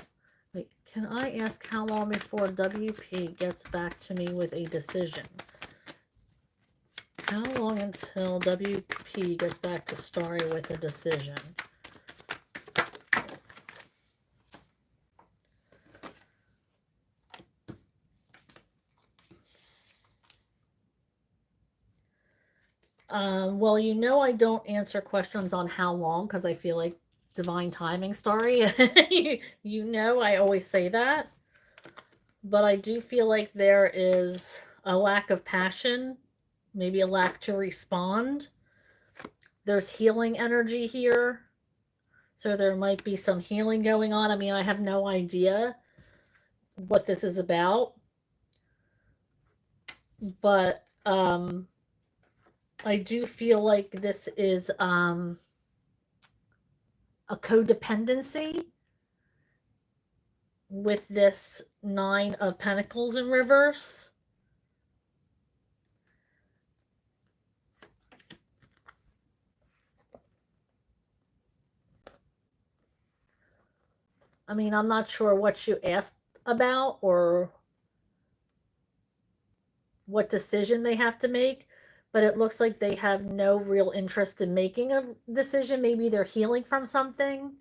[SPEAKER 1] long before WP gets back to me with a decision? How long until WP gets back to Starry with a decision? Well, you know I don't answer questions on how long because I feel like divine timing, Starry. You know I always say that. But I do feel like there is a lack of passion, maybe a lack to respond. There's healing energy here. So there might be some healing going on. I mean, I have no idea what this is about. But I do feel like this is a codependency with this Nine of Pentacles in reverse. I mean, I'm not sure what you asked about or what decision they have to make, but it looks like they have no real interest in making a decision. Maybe they're healing from something.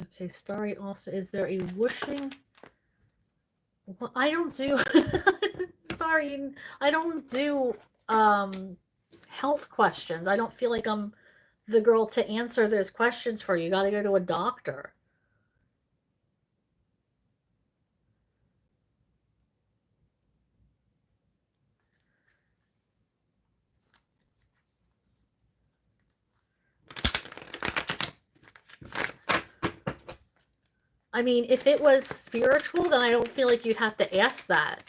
[SPEAKER 1] Okay, Starry also, is there a whooshing? Well, I don't do, Starry, I don't do health questions. I don't feel like I'm the girl to answer those questions for you. You got to go to a doctor. I mean, if it was spiritual, then I don't feel like you'd have to ask that.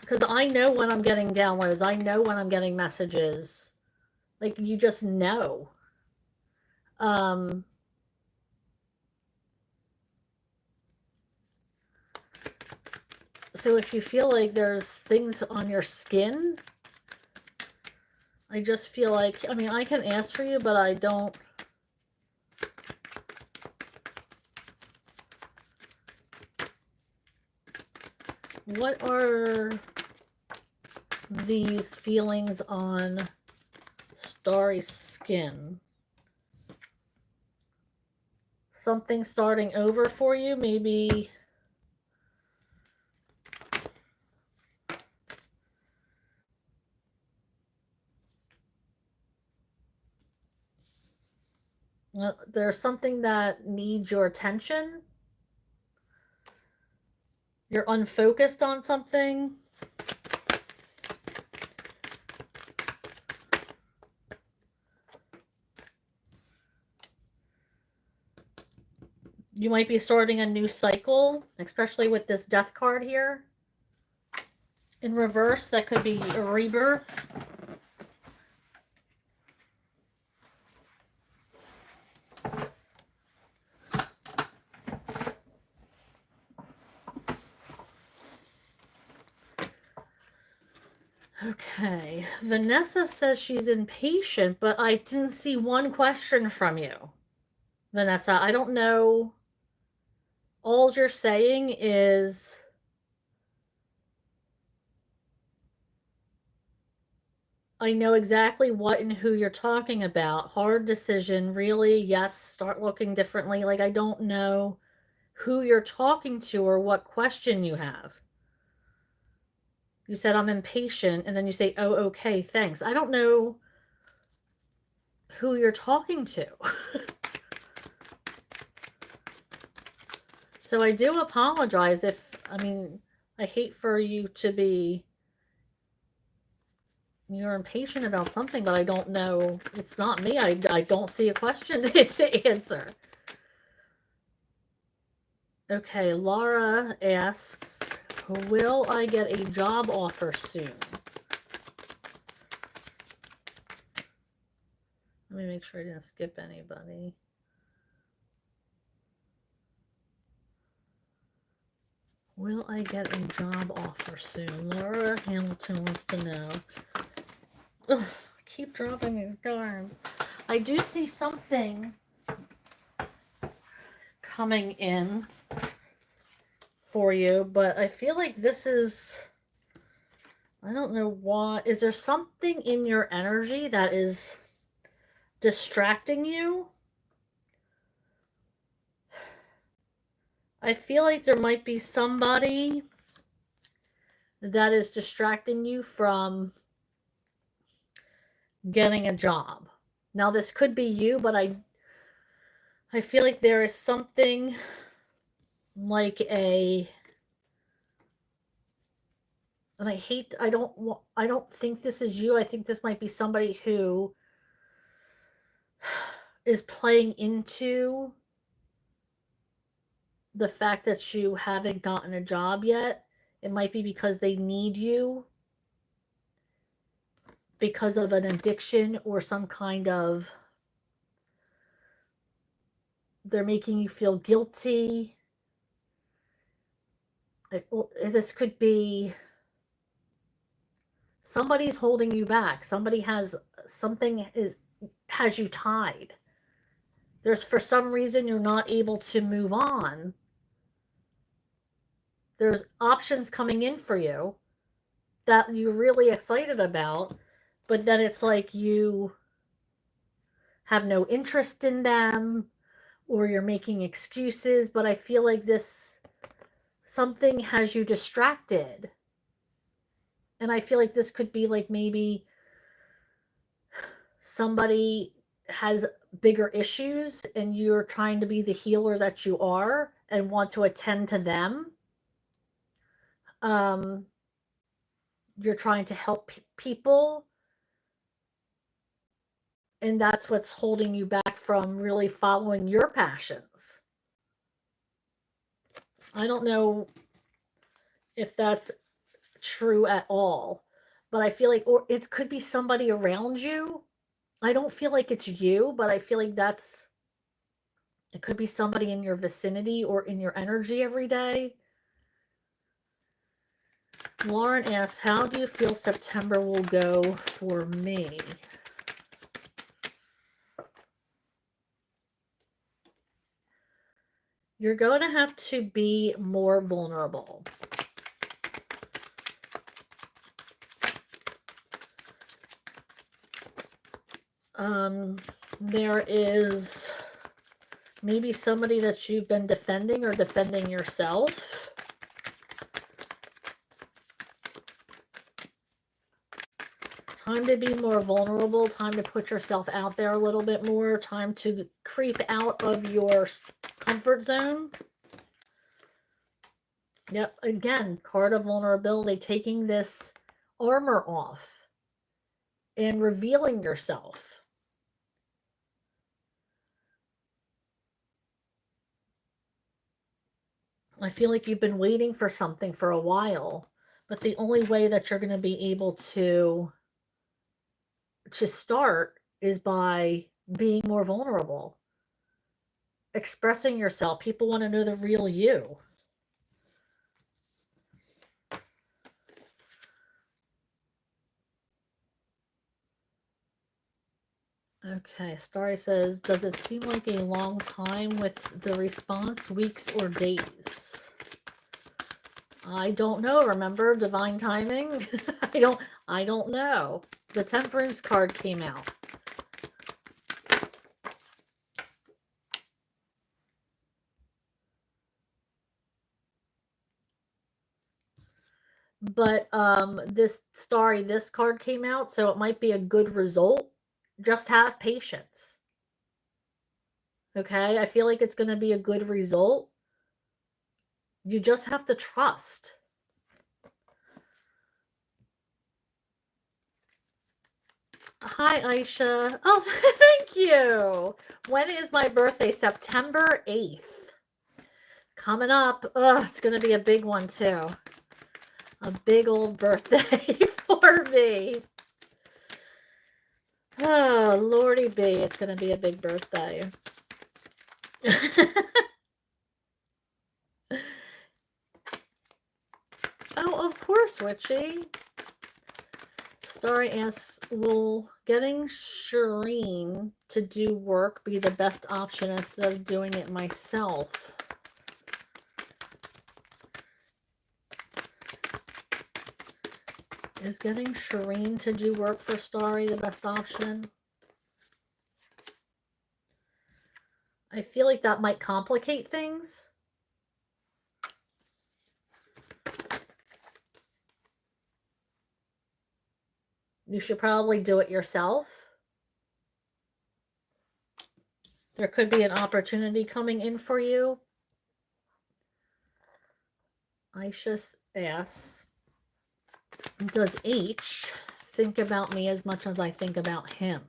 [SPEAKER 1] Because I know when I'm getting downloads. I know when I'm getting messages. Like, you just know. So if you feel like there's things on your skin, I just feel like, I mean, I can ask for you, but I don't. What are these feelings on Starry skin? Something starting over for you, maybe. there's something that needs your attention. You're unfocused on something. You might be starting a new cycle, especially with this death card here. In reverse, that could be a rebirth. Okay, Vanessa says she's impatient, but I didn't see one question from you. Vanessa, I don't know. All you're saying is I know exactly what and who you're talking about. Hard decision, really? Yes, start looking differently. Like, I don't know who you're talking to or what question you have. You said I'm impatient, and then you say, oh, okay, thanks. I don't know who you're talking to. So I do apologize if, I mean, I hate for you to be, you're impatient about something, but I don't know. It's not me. I don't see a question to answer. Okay, Laura asks, will I get a job offer soon? Let me make sure I didn't skip anybody. Will I get a job offer soon? Laura Hamilton wants to know. Ugh, keep dropping these cards. I do see something coming in for you, but I feel like this is, I don't know why. Is there something in your energy that is distracting you? I feel like there might be somebody that is distracting you from getting a job. Now, this could be you, but I feel like there is something like a, and I don't think this is you. I think this might be somebody who is playing into the fact that you haven't gotten a job yet. It might be because they need you because of an addiction or some kind of, they're making you feel guilty. This could be somebody's holding you back. Somebody has you tied. There's, for some reason, you're not able to move on. There's options coming in for you that you're really excited about, but then it's like you have no interest in them or you're making excuses. But I feel like something has you distracted. And I feel like this could be like maybe somebody has bigger issues and you're trying to be the healer that you are and want to attend to them. You're trying to help people, and that's what's holding you back from really following your passions. I don't know if that's true at all, but I feel like, or it could be somebody around you. I don't feel like it's you, but I feel like it could be somebody in your vicinity or in your energy every day. Lauren asks, how do you feel September will go for me? You're going to have to be more vulnerable. There is maybe somebody that you've been defending or defending yourself. Time to be more vulnerable, time to put yourself out there a little bit more, time to creep out of your comfort zone. Yep, again, card of vulnerability, taking this armor off and revealing yourself. I feel like you've been waiting for something for a while, but the only way that you're going to be able to start is by being more vulnerable, expressing yourself. People want to know the real you. Okay, Starry says, does it seem like a long time with the response, weeks or days? I don't know. Remember divine timing? I don't know. The Temperance card came out. But this card came out, so it might be a good result. Just have patience. Okay? I feel like it's going to be a good result. You just have to trust. Hi, Aisha. Oh, thank you. When is my birthday? September 8th. Coming up. Oh, it's going to be a big one, too. A big old birthday for me. Oh, Lordy B. It's going to be a big birthday. Oh, of course, Witchy. Starry asks, will getting Shireen to do work be the best option instead of doing it myself? Is getting Shireen to do work for Starry the best option? I feel like that might complicate things. You should probably do it yourself. There could be an opportunity coming in for you. Aisha asks, does H think about me as much as I think about him?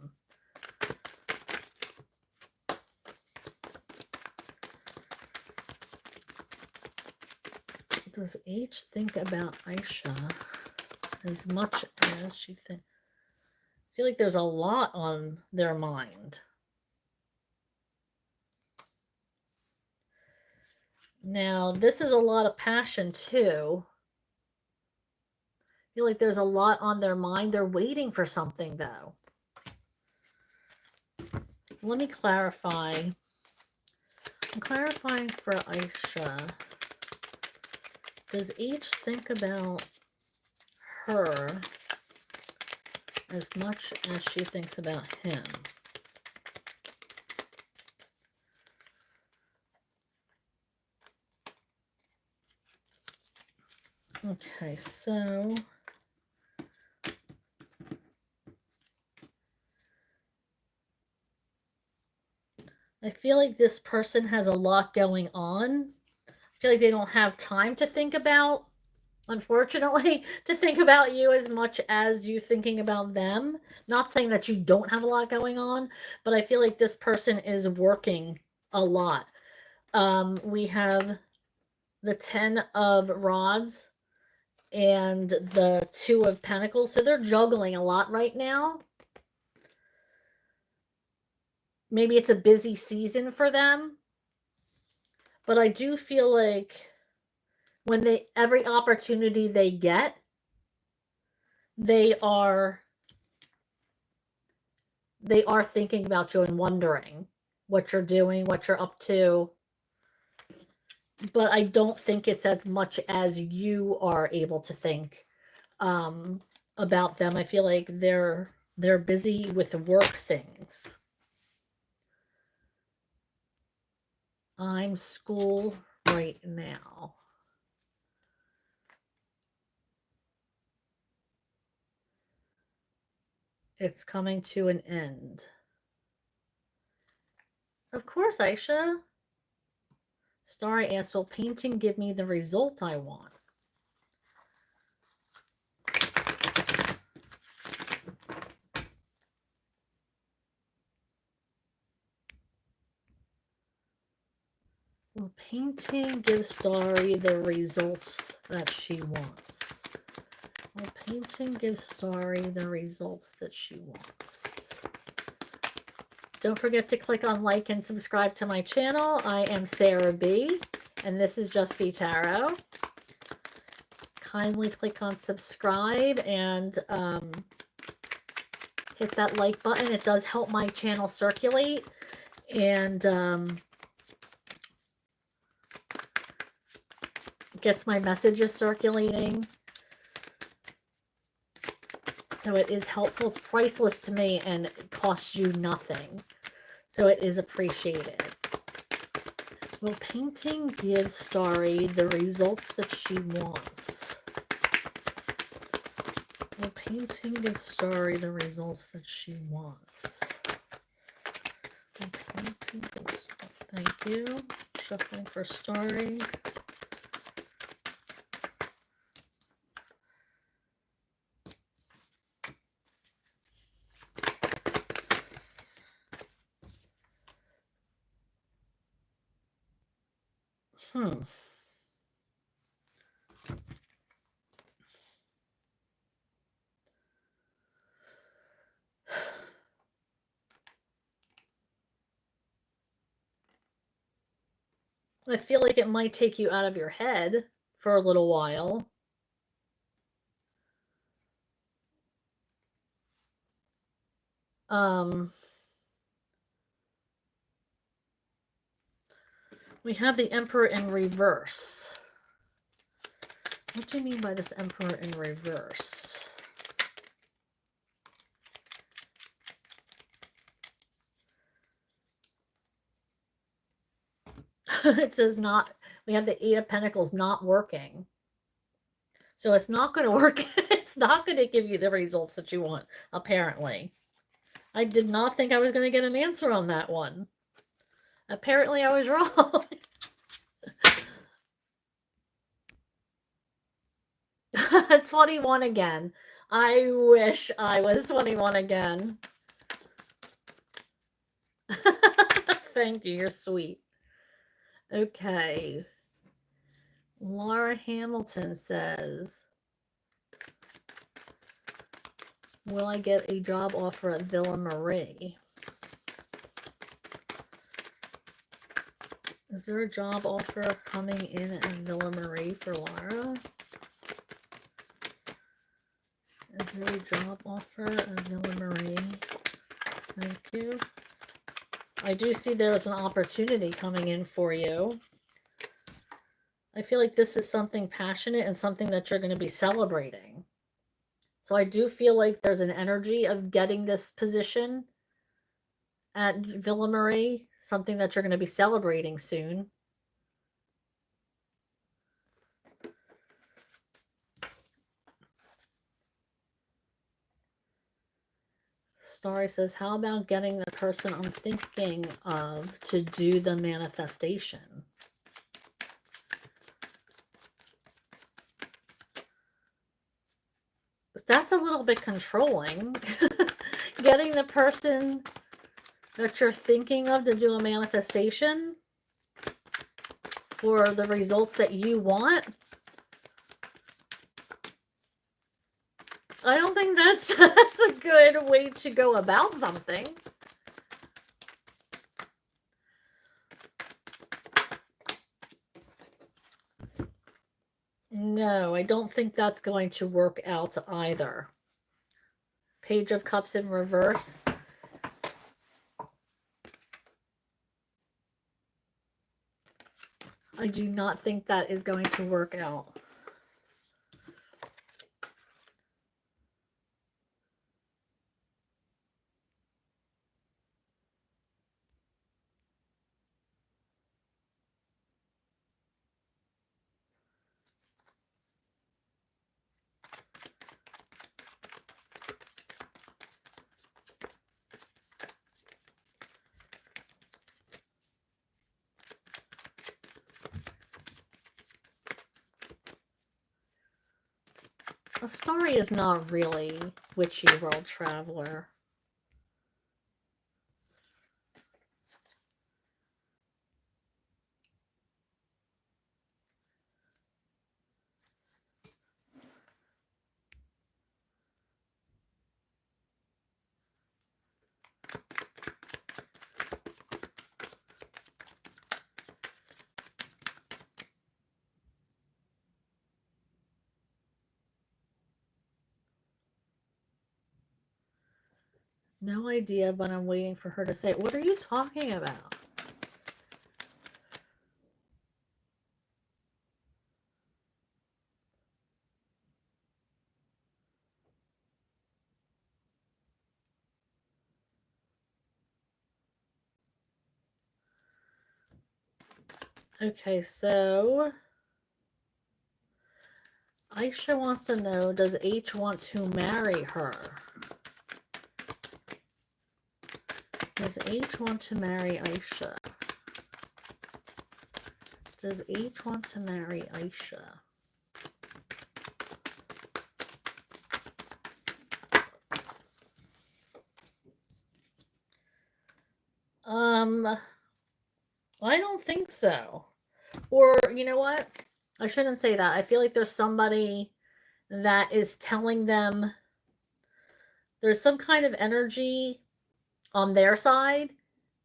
[SPEAKER 1] Does H think about Aisha as much as she thinks? I feel like there's a lot on their mind. Now, this is a lot of passion, too. I feel like there's a lot on their mind. They're waiting for something, though. Let me clarify. I'm clarifying for Aisha. Does H think about her as much as she thinks about him? Okay, so I feel like this person has a lot going on. I feel like they don't have time to think about, unfortunately, to think about you as much as you thinking about them. Not saying that you don't have a lot going on, but I feel like this person is working a lot. We have the 10 of Rods and the 2 of Pentacles. So they're juggling a lot right now. Maybe it's a busy season for them. But I do feel like when every opportunity they get, they are thinking about you and wondering what you're doing, what you're up to. But I don't think it's as much as you are able to think about them. I feel like they're busy with work things. I'm school right now. It's coming to an end. Of course, Aisha. Starry asks, will painting give me the result I want? Will painting give Starry the results that she wants? Will painting give Starry the results that she wants? Don't forget to click on like and subscribe to my channel. I am Sarah B, and this is Just Be Tarot. Kindly click on subscribe and hit that like button. It does help my channel circulate, and gets my messages circulating. So it is helpful. It's priceless to me and it costs you nothing. So it is appreciated. Will painting give Starry the results that she wants? Will painting give Starry the results that she wants? Will painting give... Thank you. Shuffling for Starry. I feel like it might take you out of your head for a little while. We have the Emperor in reverse. What do you mean by this Emperor in reverse? It says not, we have the Eight of Pentacles not working. So it's not going to work. It's not going to give you the results that you want, apparently. I did not think I was going to get an answer on that one. Apparently I was wrong. It's 21 again. I wish I was 21 again. Thank you. You're sweet. Okay. Laura Hamilton says, will I get a job offer at Villa Marie? Is there a job offer coming in at Villa Marie for Laura? Is there a job offer at Villa Marie? Thank you. I do see there's an opportunity coming in for you. I feel like this is something passionate and something that you're going to be celebrating. So I do feel like there's an energy of getting this position at Villa Marie, something that you're going to be celebrating soon. Starry says, how about getting the person I'm thinking of to do the manifestation? That's a little bit controlling. Getting the person that you're thinking of to do a manifestation for the results that you want. I don't think that's a good way to go about something. No, I don't think that's going to work out either. Page of Cups in reverse. I do not think that is going to work out. A story is not really witchy world traveler. No idea, but I'm waiting for her to say it. What are you talking about? Okay, so Aisha wants to know, does H want to marry her? Does H want to marry Aisha? Does H want to marry Aisha? I don't think so. Or, you know what? I shouldn't say that. I feel like there's somebody that is telling them, there's some kind of energy on their side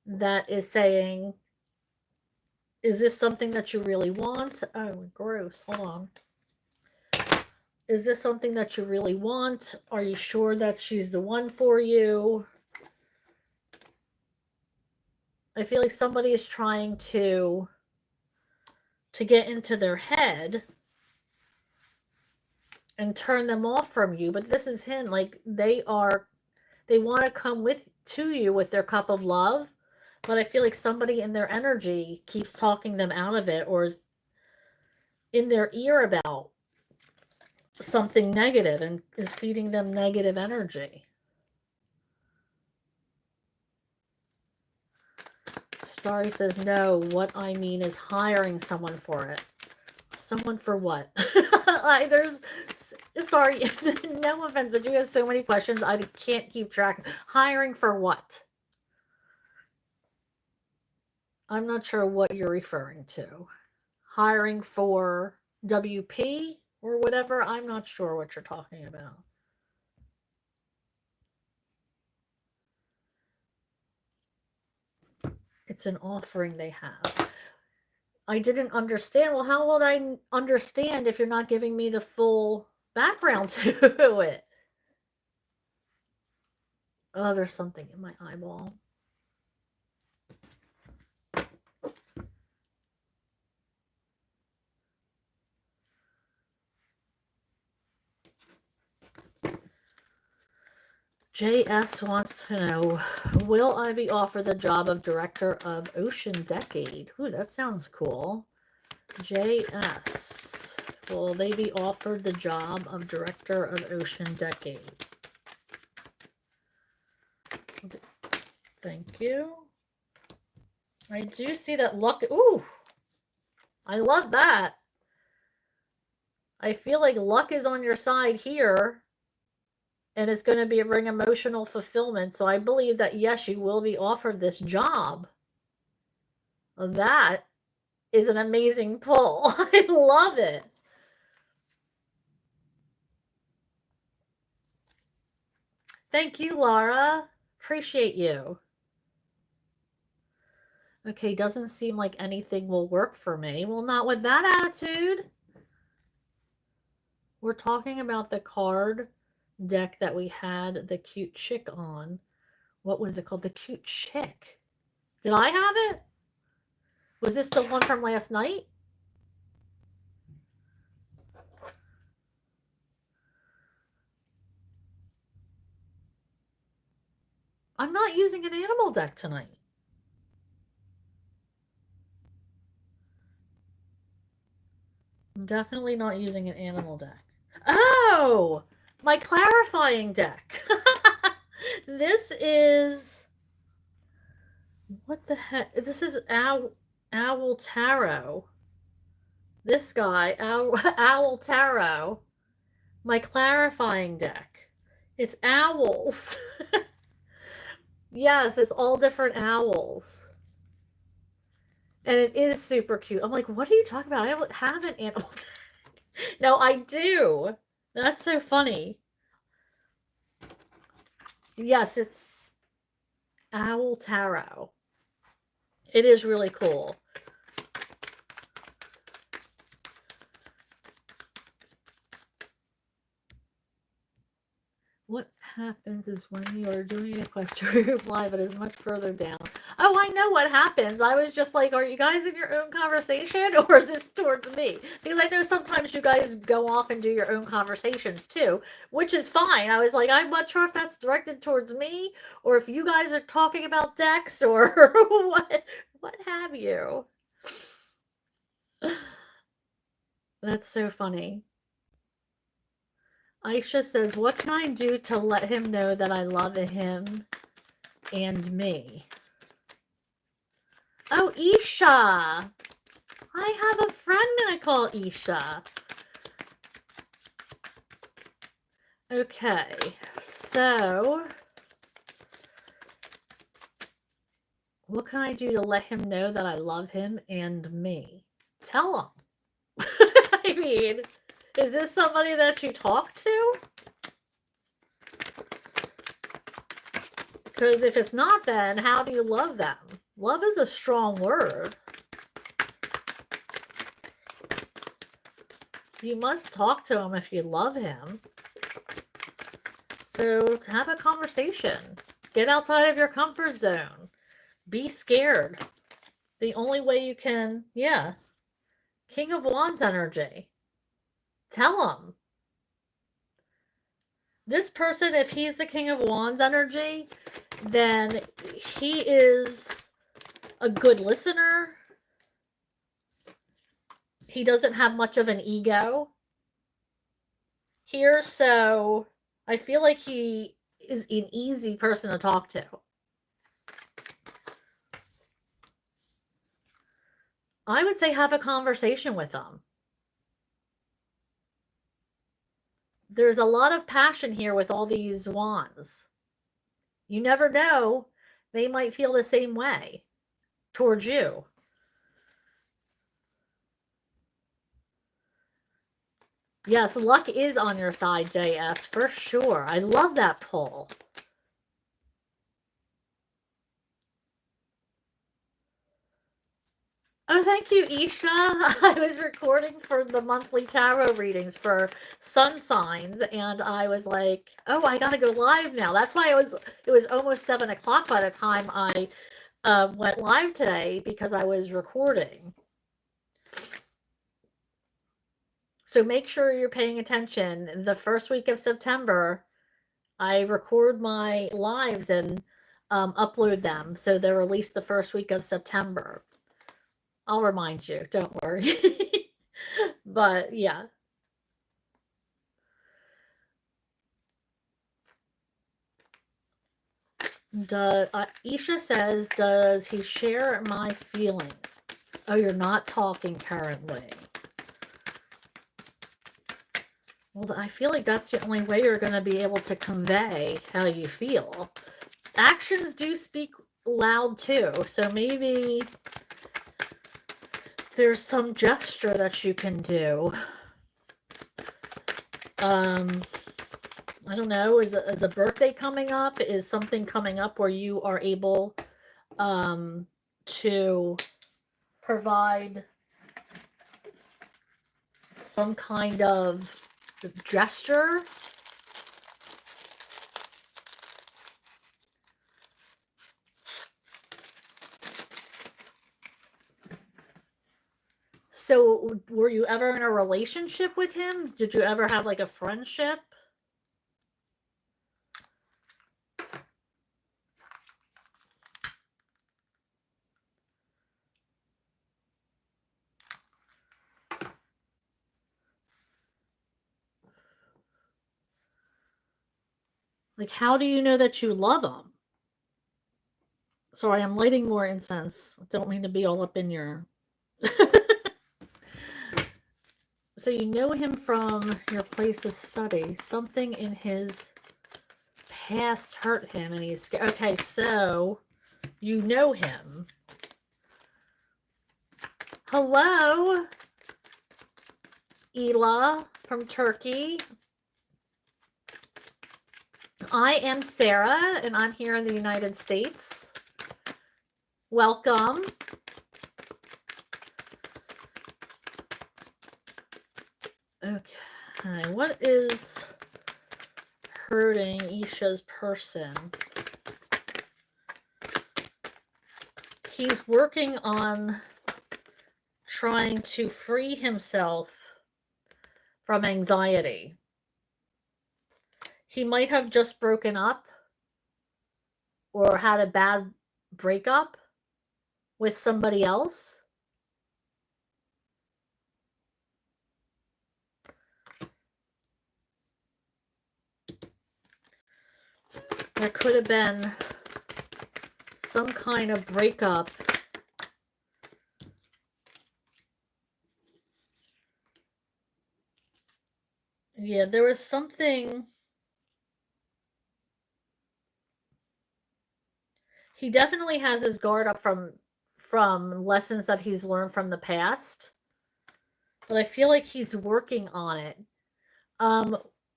[SPEAKER 1] that is saying, is this something that you really want? Oh, gross. Hold on. Is this something that you really want? Are you sure that she's the one for you? I feel like somebody is trying to get into their head and turn them off from you, but this is him. Like, they want to come to you with their cup of love, but I feel like somebody in their energy keeps talking them out of it, or is in their ear about something negative and is feeding them negative energy. Starry says, no, what I mean is hiring someone for it. Someone for what? There's, sorry, no offense, but you have so many questions, I can't keep track. Hiring for what? I'm not sure what you're referring to. Hiring for WP or whatever? I'm not sure what you're talking about. It's an offering they have. I didn't understand. Well, how would I understand if you're not giving me the full background to it? Oh, there's something in my eyeball. JS wants to know, will I be offered the job of Director of Ocean Decade? Ooh, that sounds cool. JS, will they be offered the job of Director of Ocean Decade? Thank you. I do see that luck. Ooh, I love that. I feel like luck is on your side here, and it's going to bring emotional fulfillment. So I believe that, yes, you will be offered this job. That is an amazing pull. I love it. Thank you, Laura. Appreciate you. Okay, doesn't seem like anything will work for me. Well, not with that attitude. We're talking about the card deck that we had the cute chick on. What was it called? The cute chick. Did I have it? Was this the one from last night? I'm not using an animal deck tonight. I'm definitely not using an animal deck. Oh! My clarifying deck. This is... What the heck? This is Owl Tarot. This guy, Owl Tarot. My clarifying deck. It's owls. Yes, it's all different owls. And it is super cute. I'm like, what are you talking about? I don't have an animal deck. No, I do. That's so funny. Yes, it's Owl Tarot. It is really cool. What happens is when you are doing a question reply, but it's much further down. Oh, I know what happens. I was just like, are you guys in your own conversation or is this towards me? Because I know sometimes you guys go off and do your own conversations too, which is fine. I was like, I'm not sure if that's directed towards me or if you guys are talking about decks or what have you. That's so funny. Aisha says, what can I do to let him know that I love him and me? Oh, Isha. I have a friend I call Isha. Okay, so what can I do to let him know that I love him and me? Tell him. I mean, is this somebody that you talk to? Because if it's not, then how do you love them? Love is a strong word. You must talk to him if you love him. So have a conversation. Get outside of your comfort zone. Be scared. The only way you can, yeah. King of Wands energy. Tell him. This person, if he's the King of Wands energy, then he is a good listener. He doesn't have much of an ego here, so I feel like he is an easy person to talk to. I would say have a conversation with them. There's a lot of passion here with all these wands. You never know, they might feel the same way towards you. Yes, luck is on your side, JS, for sure. I love that pull. Oh, thank you, Isha. I was recording for the monthly tarot readings for sun signs, and I was like, oh, I gotta go live now. That's why it was almost 7 o'clock by the time I went live today, because I was recording. So make sure you're paying attention. The first week of September, I record my lives and upload them, so they're released the first week of September. I'll remind you, don't worry. But yeah. Isha says, does he share my feeling? Oh, you're not talking currently. Well, I feel like that's the only way you're going to be able to convey how you feel. Actions do speak loud too, so maybe there's some gesture that you can do. I don't know, is a birthday coming up? Is something coming up where you are able to provide some kind of gesture? So, were you ever in a relationship with him? Did you ever have like a friendship? Like, how do you know that you love him? Sorry, I'm lighting more incense. Don't mean to be all up in your... So you know him from your place of study. Something in his past hurt him and he's scared. Okay, so you know him. Hello, Ela from Turkey. I am Sarah, and I'm here in the United States. Welcome. Okay, what is hurting Isha's person? He's working on trying to free himself from anxiety. He might have just broken up or had a bad breakup with somebody else. There could have been some kind of breakup. Yeah, there was something. He definitely has his guard up from lessons that he's learned from the past. But I feel like he's working on it.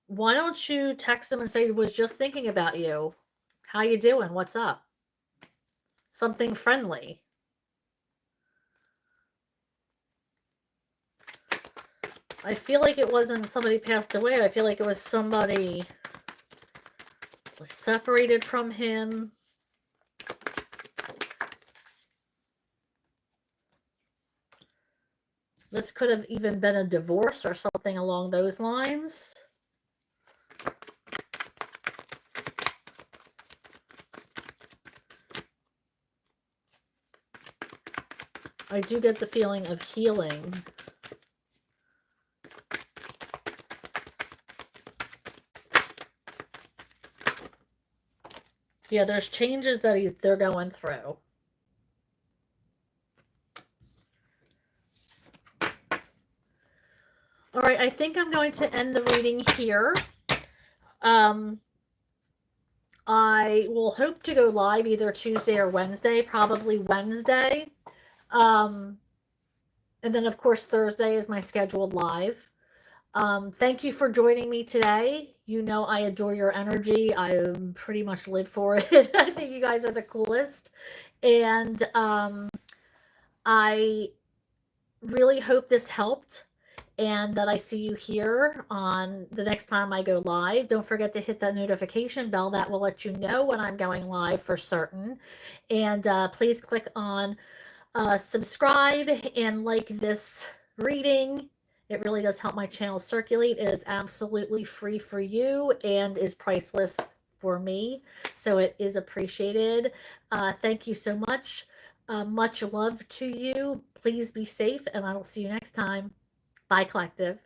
[SPEAKER 1] Why don't you text him and say, was just thinking about you. How you doing? What's up? Something friendly. I feel like it wasn't somebody passed away. I feel like it was somebody separated from him. This could have even been a divorce or something along those lines. I do get the feeling of healing. Yeah, there's changes that they're going through. All right, I think I'm going to end the reading here. I will hope to go live either Tuesday or Wednesday, probably Wednesday. And then, of course, Thursday is my scheduled live. Thank you for joining me today. You know I adore your energy. I pretty much live for it. I think you guys are the coolest. And I really hope this helped and that I see you here on the next time I go live. Don't forget to hit that notification bell. That will let you know when I'm going live for certain. And please click on subscribe and like this reading. It really does help my channel circulate. It is absolutely free for you and is priceless for me. So it is appreciated. Thank you so much. Much love to you. Please be safe, and I will see you next time. Bye, Collective.